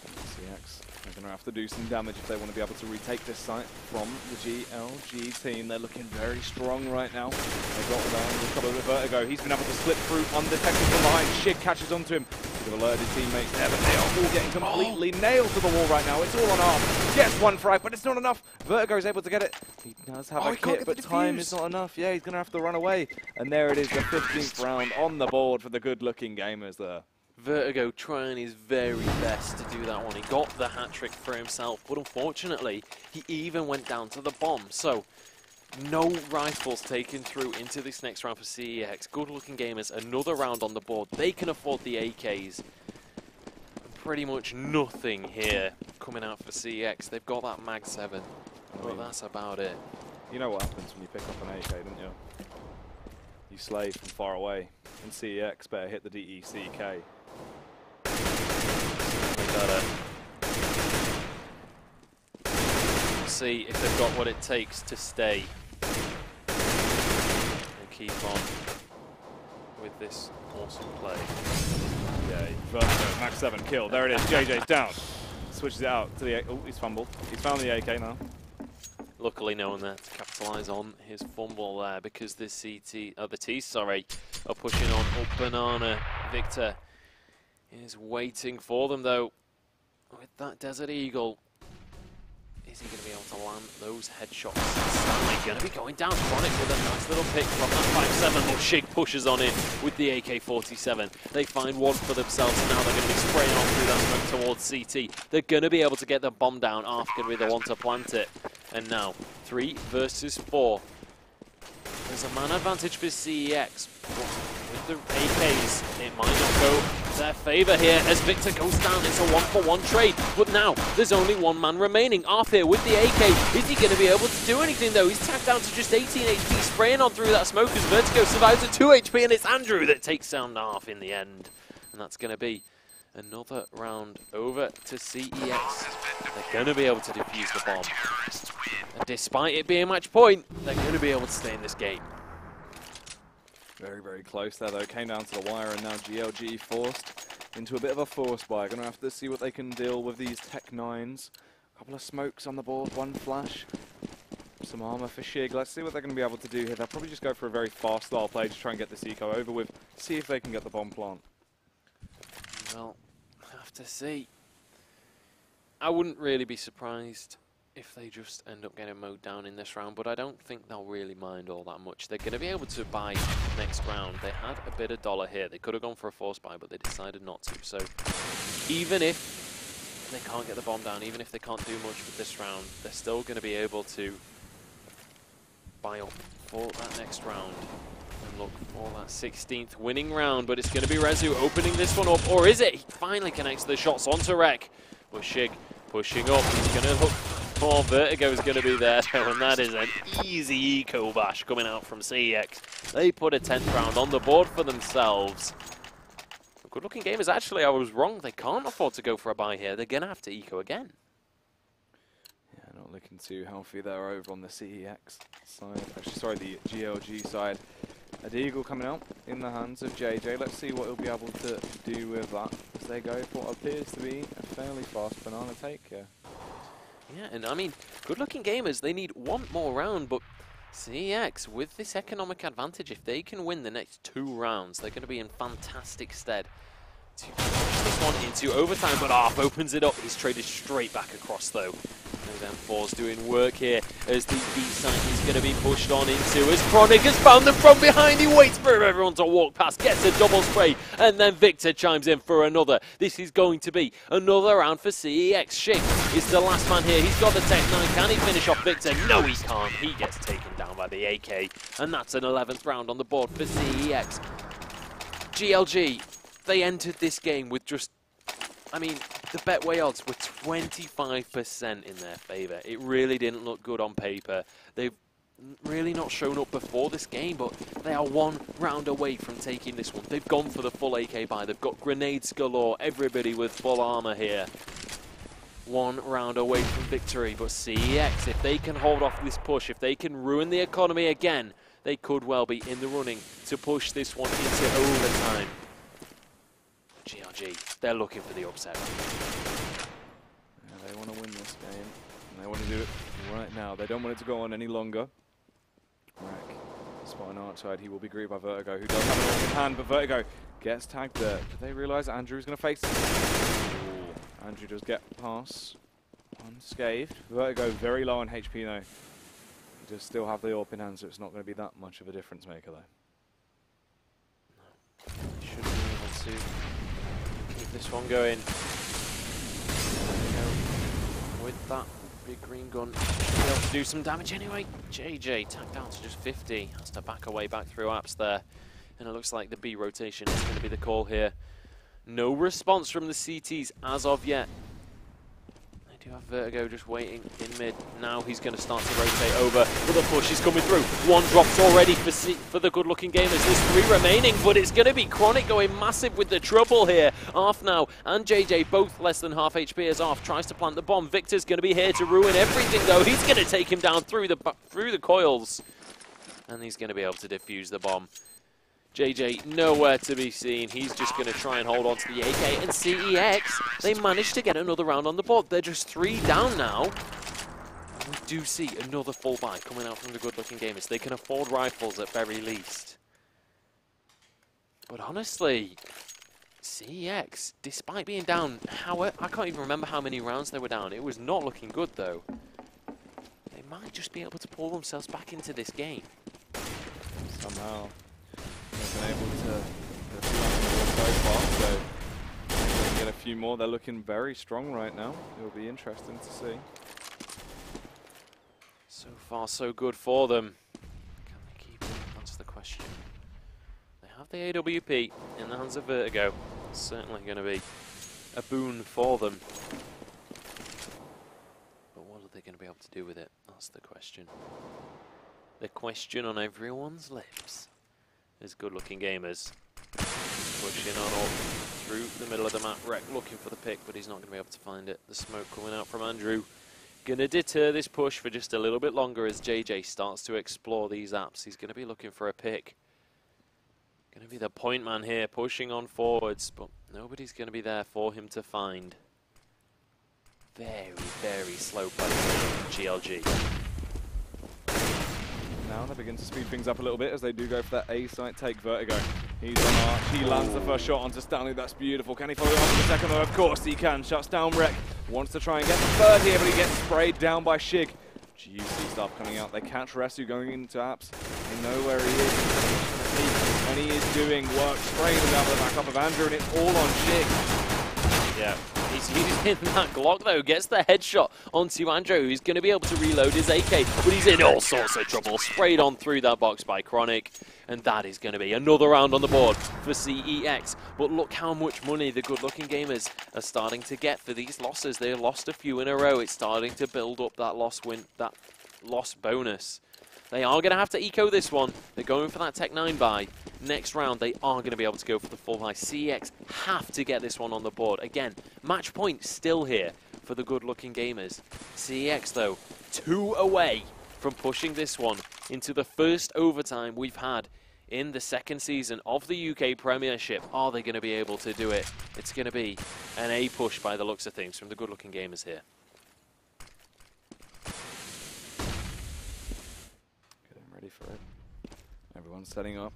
CeX are going to have to do some damage if they want to be able to retake this site from the GLG team. They're looking very strong right now. They got a couple of Vertigo. He's been able to slip through undetected from behind. Shig catches onto him. Could have alerted his teammates there, but they are all getting completely nailed to the wall right now. It's all on Arm. Gets one frag, but it's not enough. Vertigo is able to get it. He does have a kit, but time is not enough. Yeah, he's going to have to run away. And there it is, the 15th round on the board for the good-looking gamers there. Vertigo trying his very best to do that one. He got the hat-trick for himself, but unfortunately, he even went down to the bomb. So, no rifles taken through into this next round for CeX. Good-looking gamers, another round on the board. They can afford the AKs. Pretty much nothing here coming out for CeX. They've got that Mag 7, but that's about it. You know what happens when you pick up an AK, don't you? You slay from far away. And CeX better hit the DECK. We'll see if they've got what it takes to stay and keep on with this awesome play. Yeah, Vertigo, Max 7 kill. There it is. JJ's down. Switches it out to the. Oh, he's fumbled. He's found the AK now. Luckily, no one there to capitalise on his fumble there because the T's are pushing on up Banana. Victor is waiting for them though. With that Desert Eagle, is he going to be able to land those headshots? Stanley going to be going down. Chronic with a nice little pick from that 5-7, but Shig pushes on in with the AK-47. They find one for themselves, and now they're going to be spraying on through that smoke towards CT. They're going to be able to get the bomb down. Arf going to be the one to plant it. And now, 3 versus 4. There's a man advantage for CEX. With the AKs, it might not go their favour here as Victor goes down. It's a 1-for-1 trade, but now there's only one man remaining. Arf here with the AK. Is he going to be able to do anything though? He's tagged down to just 18 HP, spraying on through that smoke as Vertigo survives at 2 HP, and it's Andrew that takes down Arf in the end. And that's going to be another round over to CEX. They're going to be able to defuse the bomb. And despite it being match point, they're going to be able to stay in this game. Very, very close there, though. Came down to the wire, and now GLG forced into a bit of a force buy. Going to have to see what they can deal with these Tech 9s. A couple of smokes on the board, one flash. Some armor for Shig. Let's see what they're going to be able to do here. They'll probably just go for a very fast style play to try and get this eco over with. See if they can get the bomb plant. Well, have to see. I wouldn't really be surprised if they just end up getting mowed down in this round, but I don't think they'll really mind all that much. They're going to be able to buy next round. They had a bit of dollar here. They could have gone for a force buy, but they decided not to. So even if they can't get the bomb down, even if they can't do much with this round, they're still going to be able to buy up for that next round and look for that 16th winning round. But it's going to be Rezu opening this one up, or is it? He finally connects the shots onto Rek. With Shig pushing up, he's going to look. Oh, Vertigo is going to be there, and that is an easy eco bash coming out from CEX. They put a 10th round on the board for themselves. Good looking gamers. Actually, I was wrong. They can't afford to go for a buy here. They're going to have to eco again. Yeah, not looking too healthy there over on the CEX side. Actually, sorry, the GLG side. A deagle coming out in the hands of JJ. Let's see what he'll be able to do with that as they go for what appears to be a fairly fast banana take here. Yeah, and I mean, good-looking gamers, they need one more round, but CEX, with this economic advantage, if they can win the next 2 rounds, they're going to be in fantastic stead to push this one into overtime, but Arf opens it up. He's traded straight back across, though. Those M4s doing work here as the B site is going to be pushed on into as Chronic has found them from behind. He waits for everyone to walk past, gets a double spray, and then Victor chimes in for another. This is going to be another round for CEX. Shig is the last man here. He's got the Tech 9. Can he finish off Victor? No, he can't. He gets taken down by the AK, and that's an 11th round on the board for CEX. GLG, they entered this game with just, I mean, the Betway odds were 25% in their favour. It really didn't look good on paper. They've really not shown up before this game, but they are 1 round away from taking this one. They've gone for the full AK buy. They've got grenades galore. Everybody with full armour here. 1 round away from victory, but CEX, if they can hold off this push, if they can ruin the economy again, they could well be in the running to push this one into overtime. GLG, they're looking for the upset. Yeah, they want to win this game, and they want to do it right now. They don't want it to go on any longer. Rek, spot on outside, he will be greeted by Vertigo, who does have an open hand, but Vertigo gets tagged there. Do they realise that Andrew's going to face it? Ooh, Andrew does get past unscathed. Vertigo very low on HP though. He does still have the AWP in hand, so it's not going to be that much of a difference maker though. No. Should be able to keep this one going. With that big green gun, should be able to do some damage anyway. JJ tagged down to just 50. Has to back away back through apps there. And it looks like the B rotation is going to be the call here. No response from the CTs as of yet. They do have Vertigo just waiting in mid. Now he's going to start to rotate over, but the push is coming through. 1 dropped already for the good-looking gamers. There's 3 remaining, but it's going to be Chronic going massive with the trouble here. Arf now and JJ both less than half HP as Arf tries to plant the bomb. Victor's going to be here to ruin everything, though. He's going to take him down through the coils, and he's going to be able to defuse the bomb. JJ nowhere to be seen. He's just going to try and hold on to the AK. And CEX, they managed to get another round on the board. They're just 3 down now. We do see another full buy coming out from the good-looking gamers. They can afford rifles at very least. But honestly, CEX, despite being down, I can't even remember how many rounds they were down. It was not looking good though. might just be able to pull themselves back into this game. Somehow they've been able to get a few on the board so far, so they can get a few more. They're looking very strong right now. It'll be interesting to see. So far, so good for them. Can they keep it? That's the question. They have the AWP in the hands of Vertigo. It's certainly going to be a boon for them. But what are they going to be able to do with it? That's the question. The question on everyone's lips is good-looking gamers. Pushing on up through the middle of the map. Rec looking for the pick, but he's not going to be able to find it. The smoke coming out from Andrew. Gonna deter this push for just a little bit longer as JJ starts to explore these apps. He's gonna be looking for a pick. Gonna be the point man here, pushing on forwards, but nobody's gonna be there for him to find. Very, very slow play from GLG. Now they begin to speed things up a little bit as they do go for that A site take. Vertigo. He's on Arch. He lands the first shot onto Stanley. That's beautiful. Can he follow up with the second? Of course he can. Shuts down Rec. Wants to try and get the third here, but he gets sprayed down by Shig. Juicy stuff coming out. They catch Resu going into apps. They know where he is. And he is doing work, spraying them out the back up of Andrew, and it's all on Shig. Yeah. He's using that Glock though, gets the headshot onto Andrew, who's going to be able to reload his AK, but he's in all sorts of trouble. Sprayed on through that box by Chronic, and that is going to be another round on the board for CEX. But look how much money the good-looking gamers are starting to get for these losses. They lost a few in a row. It's starting to build up that loss bonus. They are going to have to eco this one. They're going for that Tech 9 buy. Next round, they are going to be able to go for the full buy. CX have to get this one on the board. Again, match point still here for the good-looking gamers. CX, though, 2 away from pushing this one into the first overtime we've had in the second season of the UK Premiership. Are they going to be able to do it? It's going to be an A push by the looks of things from the good-looking gamers here. Ready for it. Everyone's setting up.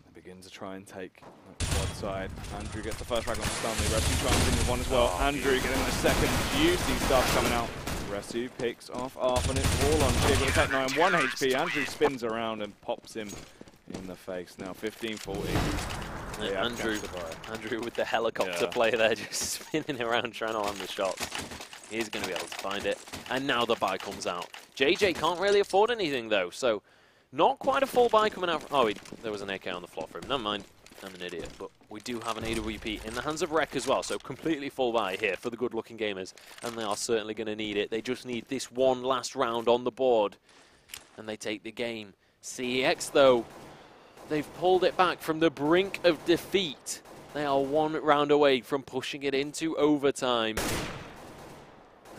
They begin to try and take the quad side. Andrew gets the first frag on the Stanley. Resu tries in with one as well. Andrew getting the second. Juicy stuff coming out. Resu picks off Arf, and it's all on Jig with a Tech 9. 1 HP. Andrew spins around and pops him in the face. Now 15-40. Yeah, Andrew with the helicopter play there, just spinning around trying to land the shots. He's going to be able to find it. And now the buy comes out. JJ can't really afford anything, though, so not quite a full buy coming out. Oh, there was an AK on the floor for him. Never mind. I'm an idiot. But we do have an AWP in the hands of Rec as well, so completely full buy here for the good-looking gamers. And they are certainly going to need it. They just need this one last round on the board. And they take the game. CEX, though, they've pulled it back from the brink of defeat. They are 1 round away from pushing it into overtime.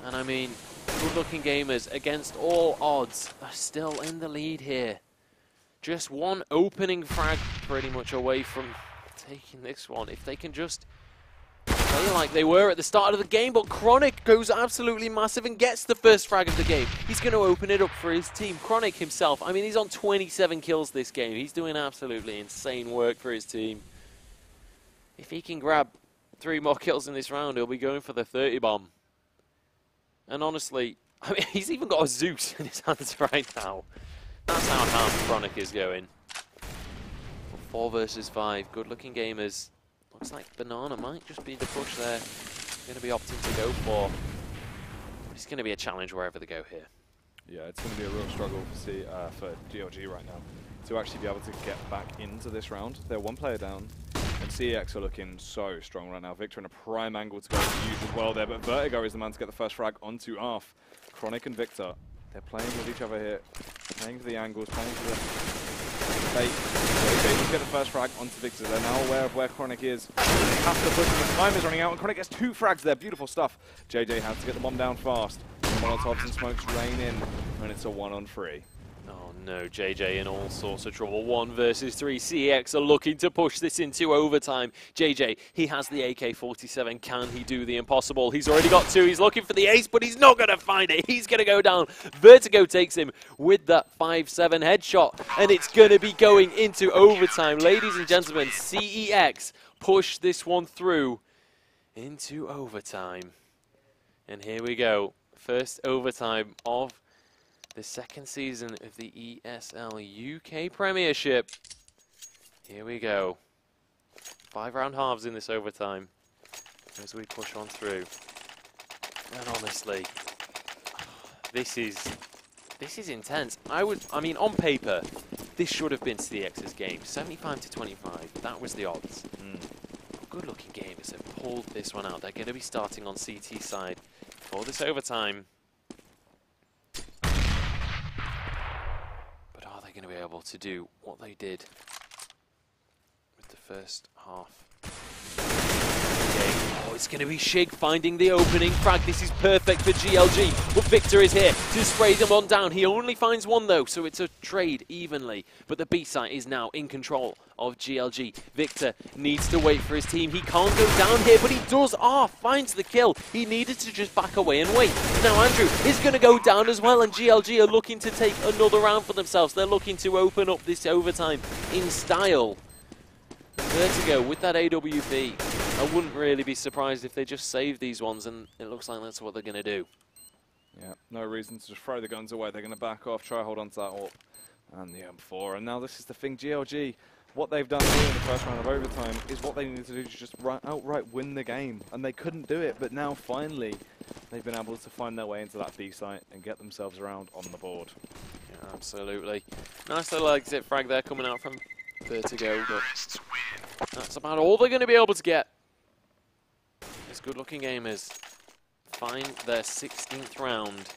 And I mean, good-looking gamers, against all odds, are still in the lead here. Just 1 opening frag pretty much away from taking this one. If they can just play like they were at the start of the game, but Chronic goes absolutely massive and gets the first frag of the game. He's going to open it up for his team. Chronic himself, I mean, he's on 27 kills this game. He's doing absolutely insane work for his team. If he can grab 3 more kills in this round, he'll be going for the 30 bomb. And honestly, I mean, he's even got a Zeus in his hands right now. That's how hard Chronic is going. 4 versus 5. Good-looking gamers. Looks like Banana might just be the push there. Going to be opting to go for. It's going to be a challenge wherever they go here. Yeah, it's going to be a real struggle for GLG right now to actually be able to get back into this round. They're 1 player down. And CEX are looking so strong right now. Victor in a prime angle to go and use as well there, but Vertigo is the man to get the first frag onto Arf. Chronic and Victor, they're playing with each other here, playing for the angles, playing for the bait. They will get the first frag onto Victor. They're now aware of where Chronic is. They have to push him. His time is running out, and Chronic gets 2 frags there. Beautiful stuff. JJ has to get the bomb down fast. Molotovs and smokes rain in, and it's a 1-on-3. Oh no, JJ in all sorts of trouble. 1 versus 3. CEX are looking to push this into overtime. JJ, he has the AK-47. Can he do the impossible? He's already got 2. He's looking for the ace, but he's not going to find it. He's going to go down. Vertigo takes him with that 5-7 headshot, and it's going to be going into overtime. Ladies and gentlemen, CEX push this one through into overtime. And here we go. First overtime of the second season of the ESL UK Premiership. Here we go. 5-round halves in this overtime as we push on through. And honestly, this is intense. I mean, on paper, this should have been CX's game. 75 to 25. That was the odds. Good-looking gamers have pulled this one out. They're going to be starting on CT side for this overtime. But are they going to be able to do what they did with the first half? Oh, it's going to be Shig finding the opening frag. This is perfect for GLG, but Victor is here to spray them on down. He only finds one though, so it's a trade evenly. But the B site is now in control of GLG. Victor needs to wait for his team. He can't go down here, but he does. Finds the kill. He needed to just back away and wait. Now Andrew is going to go down as well, and GLG are looking to take another round for themselves. They're looking to open up this overtime in style. Vertigo with that AWP. I wouldn't really be surprised if they just save these ones, and it looks like that's what they're going to do. Yeah, no reason to just throw the guns away. They're going to back off, try hold on to that AWP and the M4. And now this is the thing, GLG, what they've done here in the first round of overtime is what they needed to do to just outright win the game. And they couldn't do it, but now finally they've been able to find their way into that B site and get themselves around on the board. Yeah, absolutely. Nice little exit frag there coming out from Vertigo, but that's about all they're going to be able to get. These good-looking gamers find their 16th round.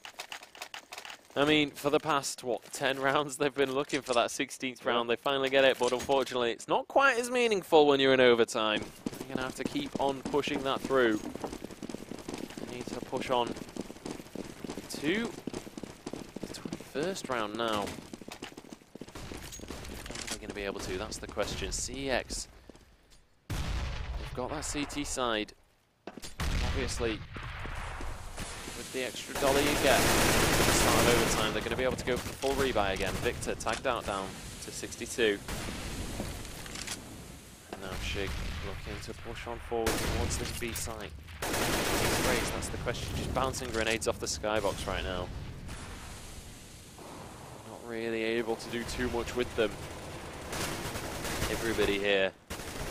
I mean, for the past, 10 rounds they've been looking for that 16th round. They finally get it, but unfortunately it's not quite as meaningful when you're in overtime. You're going to have to keep on pushing that through. You need to push on to the 21st round now. Are they going to be able to? That's the question. CeX. They've got that CT side. Obviously, with the extra dollar you get at the start of overtime, they're going to be able to go for the full rebuy again. Victor tagged out down to 62. And now Shig looking to push on forward towards this B site. That's the question. Just bouncing grenades off the skybox right now. Not really able to do too much with them. Everybody here.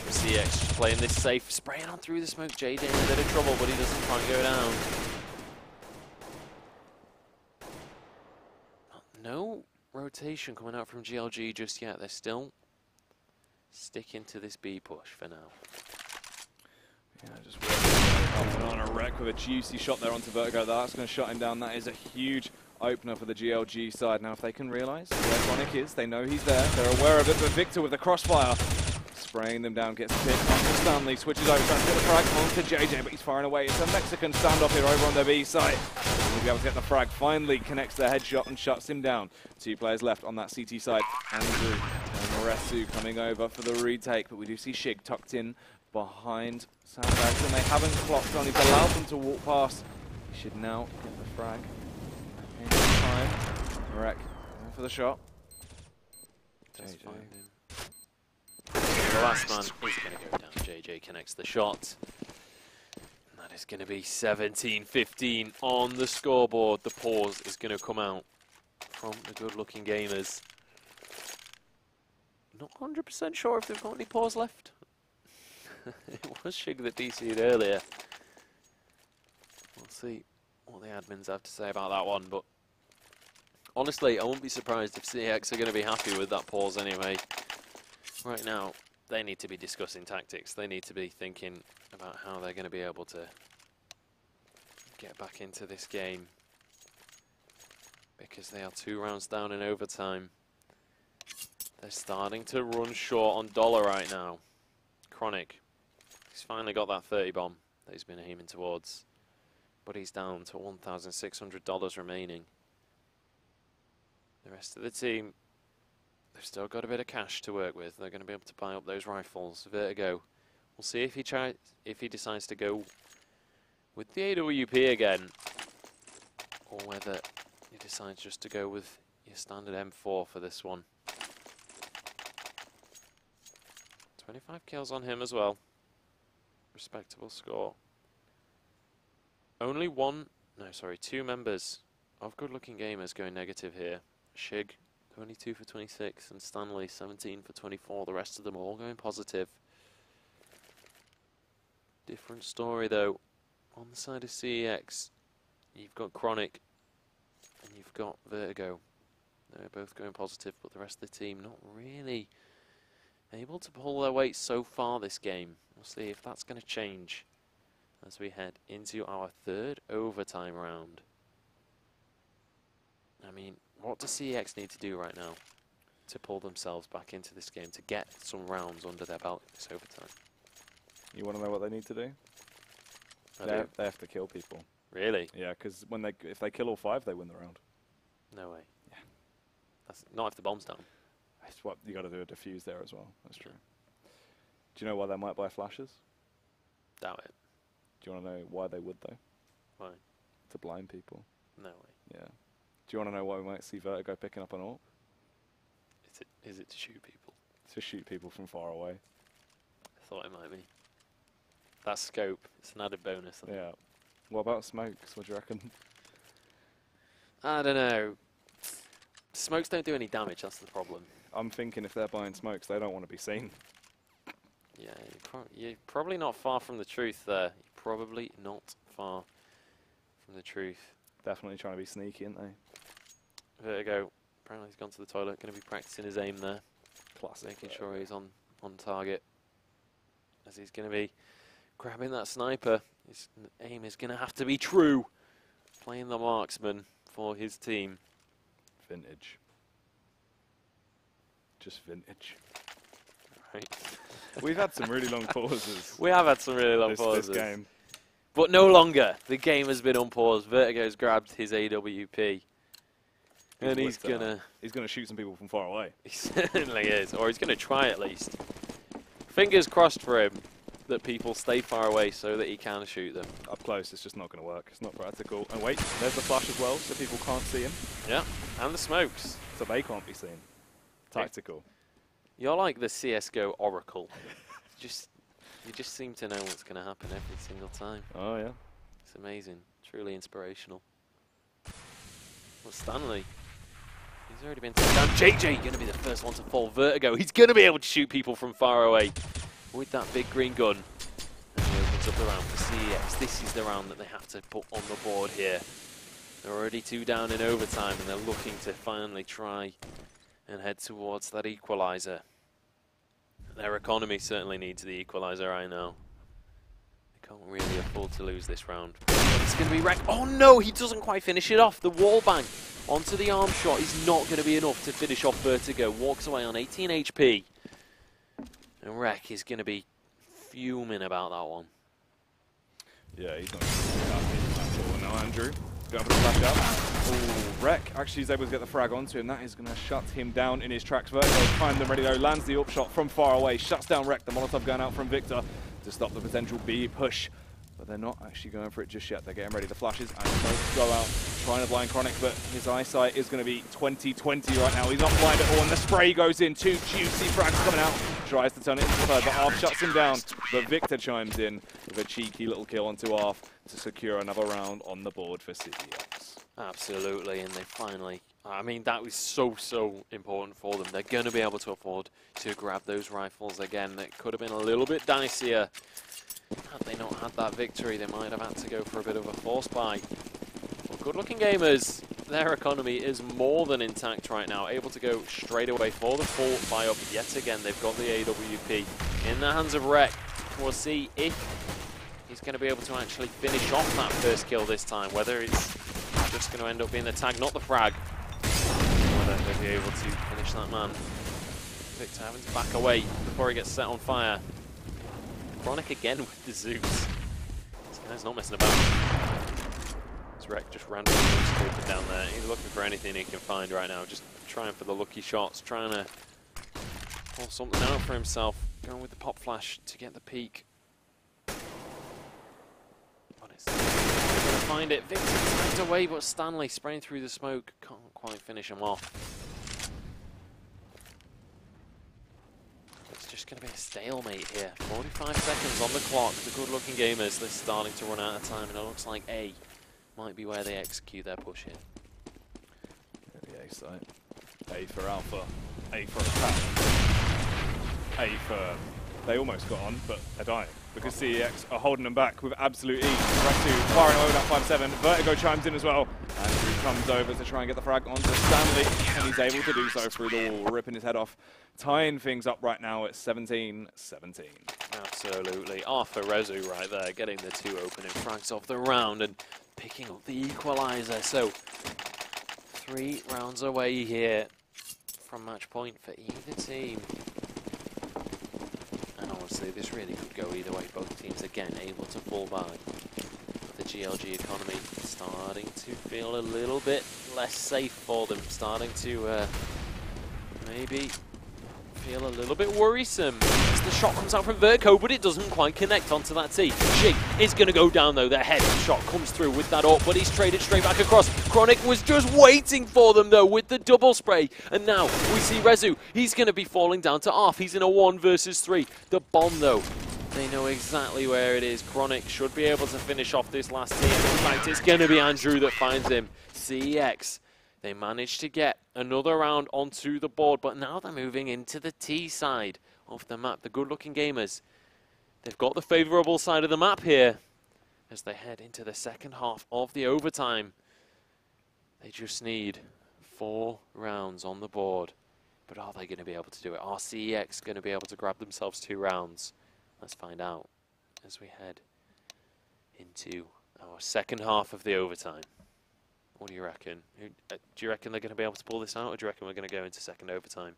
CX just playing this safe, spraying on through the smoke. JJ in a bit of trouble, but he doesn't quite go down. No rotation coming out from GLG just yet. They're still sticking to this B push for now. Yeah, just working on a wreck with a juicy shot there onto Vertigo. That's going to shut him down. That is a huge opener for the GLG side. Now, if they can realise where Sonic is, they know he's there. They're aware of it, but Victor with the crossfire. Spraying them down, gets picked onto Stanley, switches over, trying to get the frag onto JJ, but he's firing away. It's a Mexican standoff here over on the B side. He'll be able to get the frag, finally connects the headshot and shuts him down. 2 players left on that CT side. Andrew and Moresu coming over for the retake, but we do see Shig tucked in behind Sandbags, and they haven't clocked on. He's allowed them to walk past. He should now get the frag. In time, Marek going for the shot. That's fine. The last man is going to go down. JJ connects the shot. And that is going to be 17-15 on the scoreboard. The pause is going to come out from the good-looking gamers. Not 100% sure if they've got any pause left. It was Shig that DC'd earlier. We'll see what the admins have to say about that one. But honestly, I wouldn't be surprised if CX are going to be happy with that pause anyway. Right now, they need to be discussing tactics. They need to be thinking about how they're going to be able to get back into this game, because they are 2 rounds down in overtime. They're starting to run short on dollar right now. Chronic, he's finally got that 30 bomb that he's been aiming towards, but he's down to $1,600 remaining. The rest of the team, they've still got a bit of cash to work with. They're going to be able to buy up those rifles. Vertigo, we'll see if he decides to go with the AWP again, or whether he decides just to go with your standard M4 for this one. 25 kills on him as well. Respectable score. Only 2 members of good-looking gamers going negative here. Shig, 22 for 26, and Stanley, 17 for 24. The rest of them all going positive. Different story, though. On the side of CEX, you've got Chronic, and you've got Vertigo. They're both going positive, but the rest of the team not really able to pull their weight so far this game. We'll see if that's going to change as we head into our third overtime round. I mean, what does CEX need to do right now to pull themselves back into this game, to get some rounds under their belt this overtime? You want to know what they need to do? They have to kill people. Really? Yeah, because if they kill all 5, they win the round. No way. Yeah. That's not if the bomb's down. That's what you got to do, a defuse there as well. That's true. Do you know why they might buy flashes? Doubt it. Do you want to know why they would, though? Why? To blind people. No way. Yeah. Do you want to know why we might see Vertigo picking up an AWP? Is it to shoot people? To shoot people from far away. I thought it might be. That scope, it's an added bonus. I think. Yeah. What about smokes? What do you reckon? I don't know. Smokes don't do any damage, that's the problem. I'm thinking if they're buying smokes, they don't want to be seen. Yeah, you're probably not far from the truth there. You're probably not far from the truth. Definitely trying to be sneaky, aren't they? Vertigo, apparently he's gone to the toilet, going to be practicing his aim there. Classic. Making sure he's on target. As he's going to be grabbing that sniper. His aim is going to have to be true. Playing the marksman for his team. Vintage. Just vintage. Right. We've had some really long pauses. We have had some really long pauses. This game. But no longer. The game has been unpaused. Vertigo's grabbed his AWP. And he's gonna shoot some people from far away. He certainly is. Or he's gonna try at least. Fingers crossed for him that people stay far away so that he can shoot them. Up close, it's just not going to work. It's not practical. And wait, there's the flash as well, so people can't see him. Yeah, and the smokes. So they can't be seen. Tactical. You're like the CSGO oracle. You just seem to know what's going to happen every single time. Oh, yeah. It's amazing. Truly inspirational. Well, Stanley, he's already been taken down. JJ going to be the first one to fall. Vertigo, he's going to be able to shoot people from far away with that big green gun. And he opens up the round for CEX. This is the round that they have to put on the board here. They're already 2 down in overtime, and they're looking to finally try and head towards that equalizer. Their economy certainly needs the equalizer right now. They can't really afford to lose this round. It's going to be wrecked. Oh no, he doesn't quite finish it off. The wall bang onto the arm shot is not going to be enough to finish off Vertigo. Walks away on 18 HP. And Rek is going to be fuming about that one. Yeah, he's not going to be happy at all. Now Andrew, going for the flash out. Ooh, Rek actually is able to get the frag onto him. That is going to shut him down in his tracks. Vertigo timed them ready though, lands the upshot from far away, shuts down Rek. The Molotov going out from Victor to stop the potential B push. But they're not actually going for it just yet. They're getting ready. The flashes and both go out, trying to blind Chronic, but his eyesight is going to be 20/20 right now. He's not blind at all, and the spray goes in. 2 juicy frags coming out. Tries to turn it into the third, but Arf shuts him down. But Victor chimes in with a cheeky little kill onto Arf to secure another round on the board for CeX. Absolutely, and they finally... I mean, that was so important for them. They're going to be able to afford to grab those rifles again. It could have been a little bit dicier. Had they not had that victory, they might have had to go for a bit of a force buy. But good-looking gamers, their economy is more than intact right now, able to go straight away for the full buy-up yet again. They've got the AWP in the hands of Rek. We'll see if he's going to be able to actually finish off that first kill this time, whether it's just going to end up being the tag, not the frag. Whether they'll be able to finish that man. Victor having to back away before he gets set on fire. Chronic again with the Zeus. This guy's not messing about. This Rek just randomly scoping down there. He's looking for anything he can find right now. Just trying for the lucky shots. Trying to pull something out for himself. Going with the pop flash to get the peak. But it's going to find it. Victor tagged away, but Stanley spraying through the smoke. Can't quite finish him off. It's just going to be a stalemate here. 45 seconds on the clock. The good-looking gamers, they're starting to run out of time, and it looks like A might be where they execute their push here. A site. A for Alpha. A for attack. A for... They almost got on, but they're dying. Because CEX are holding them back with absolute ease. Resu firing over that 5-7. Vertigo chimes in as well. Andrew comes over to try and get the frag onto Stanley. And he's able to do so through the wall, ripping his head off. Tying things up right now at 17-17. Absolutely. Arthur Resu right there, getting the 2 opening frags of the round and picking up the equalizer. So 3 rounds away here from match point for either team. And honestly, this really could go either way. Both teams, again, able to fall by. But the GLG economy starting to feel a little bit less safe for them. Starting to maybe feel a little bit worrisome as the shot comes out from Verco, but it doesn't quite connect onto that T. Shig is going to go down though. Their head shot comes through with that AWP, but he's traded straight back across. Chronic was just waiting for them though with the double spray. And now we see Resu. He's going to be falling down to Arf. He's in a 1 versus 3. The bomb though, they know exactly where it is. Chronic should be able to finish off this last team. In fact, it's going to be Andrew that finds him. CEX. They managed to get another round onto the board, but now they're moving into the T side of the map. The good-looking gamers, they've got the favourable side of the map here as they head into the second half of the overtime. They just need 4 rounds on the board, but are they going to be able to do it? Are CEX going to be able to grab themselves 2 rounds? Let's find out as we head into our second half of the overtime. What do you reckon? Do you reckon they're going to be able to pull this out, or do you reckon we're going to go into second overtime?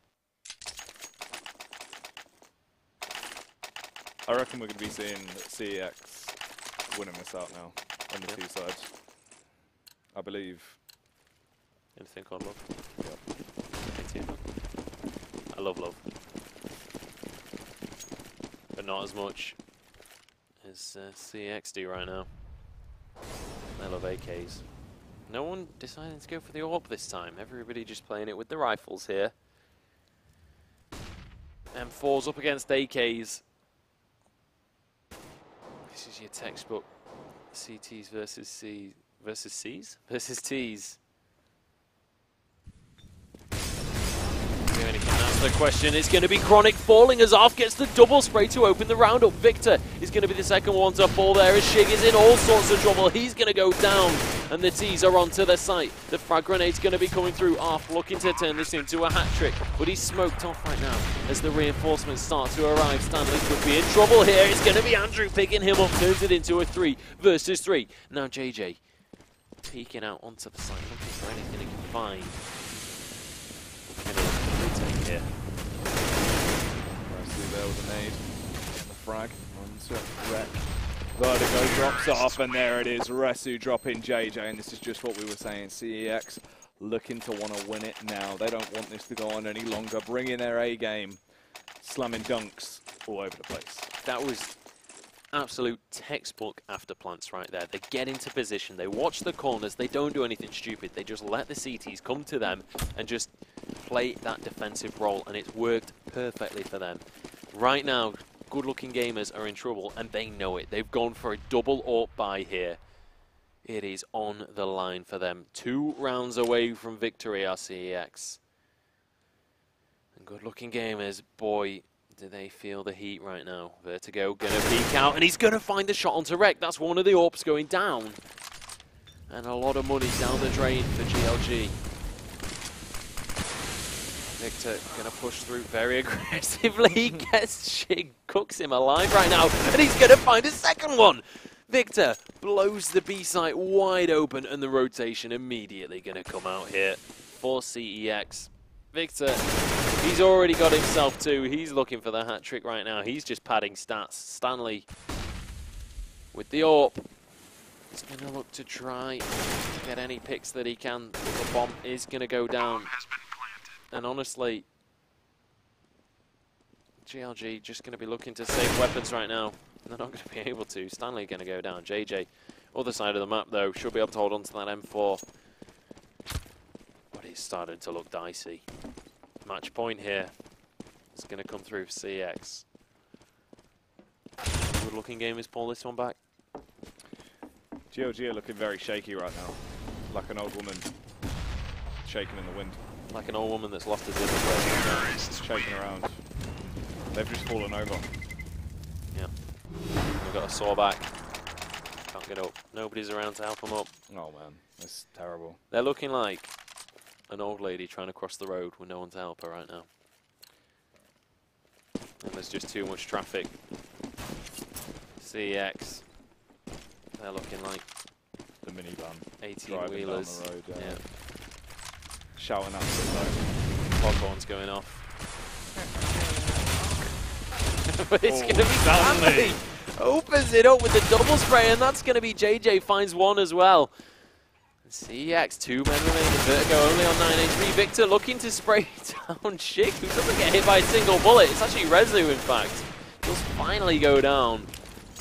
I reckon we're going to be seeing CEX winning this out now on the 2 sides. I believe. Anything on love? Yep. I love love. But not as much as CEX do right now. They love AKs. No one deciding to go for the AWP this time. Everybody just playing it with the rifles here. M4's up against AKs. This is your textbook CTs versus C versus Cs versus Ts. That's the question. It's going to be Chronic falling as Arf gets the double spray to open the round up. Victor is going to be the second one to fall there as Shig is in all sorts of trouble. He's going to go down and the T's are onto their site. The frag grenade's going to be coming through. Arf looking to turn this into a hat trick, but he's smoked off right now as the reinforcements start to arrive. Stanley could be in trouble here. It's going to be Andrew picking him up, turns it into a 3 versus 3. Now JJ peeking out onto the site, looking for anything he can find. Here. Nicely there with a nade. The frag onto Rek. Vertigo drops off, and there it is. Resu dropping JJ, and this is just what we were saying. CEX looking to want to win it now. They don't want this to go on any longer. Bringing their A game, slamming dunks all over the place. That was absolute textbook after plants right there. They get into position, they watch the corners, they don't do anything stupid. They just let the CTs come to them and just play that defensive role, and it's worked perfectly for them. Right now, good-looking gamers are in trouble, and they know it. They've gone for a double AWP buy here. It is on the line for them. 2 rounds away from victory are CEX. And good-looking gamers, boy, do they feel the heat right now. Vertigo gonna peek out, and he's gonna find the shot onto Rek. That's one of the AWPs going down. And a lot of money down the drain for GLG. Victor gonna push through very aggressively. He gets Shig, cooks him alive right now, and he's gonna find a second one. Victor blows the B site wide open, and the rotation immediately gonna come out here for CEX. Victor, he's already got himself 2. He's looking for the hat trick right now. He's just padding stats. Stanley with the AWP. He's going to look to try to get any picks that he can. The bomb is going to go down. And honestly, GLG just going to be looking to save weapons right now. They're not going to be able to. Stanley going to go down. JJ, other side of the map though, should be able to hold on to that M4. But it's starting to look dicey. Match point here. It's going to come through for CEX. Good looking gamers pull this one back. GLG are looking very shaky right now. Like an old woman shaking in the wind. Like an old woman that's lost her zipper. It's shaking around. They've just fallen over. Yeah. We've got a saw back. Can't get up. Nobody's around to help them up. Oh man, that's terrible. They're looking like an old lady trying to cross the road with no one to help her right now. And there's just too much traffic. CEX. They're looking like The minivan 18-wheelers. down the road, Yeah. Shouting at them. Foghorn's going off. But it's going to be Stanley. Stanley. Opens it up with the double spray, and that's going to be JJ. Finds one as well. CEX, 2 men remaining. Vertigo only on 9 HP. Victor looking to spray down Shik, who doesn't get hit by a single bullet. It's actually Rezu, in fact. He'll finally go down.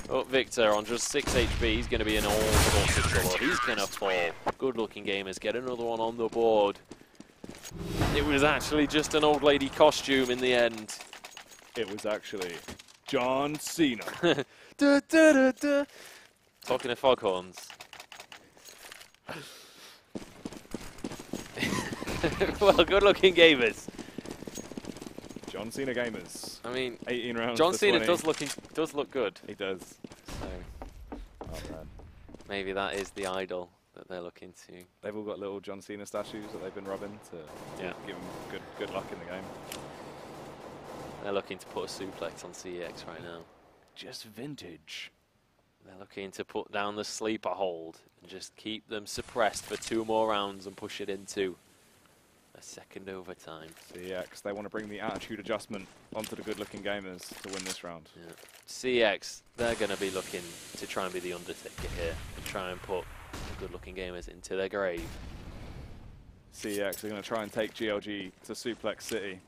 Oh, Victor on just 6 HP. He's going to be in all sorts of trouble. He's going to fall. Good looking gamers. Get another one on the board. It was actually just an old lady costume in the end. It was actually John Cena. Da, da, da, da. Talking of foghorns. Well, good looking gamers. John Cena gamers. I mean, 18 rounds. John to Cena 20. does look good. He does. So Oh man. maybe that is the idol that they're looking to. They've all got little John Cena statues that they've been rubbing to give them good luck in the game. They're looking to put a suplex on CEX right now. Just vintage. They're looking to put down the sleeper hold and just keep them suppressed for 2 more rounds and push it into a second overtime. CEX, they want to bring the attitude adjustment onto the good-looking gamers to win this round. Yeah. CEX, they're going to be looking to try and be the Undertaker here and try and put the good-looking gamers into their grave. CEX are going to try and take GLG to Suplex City.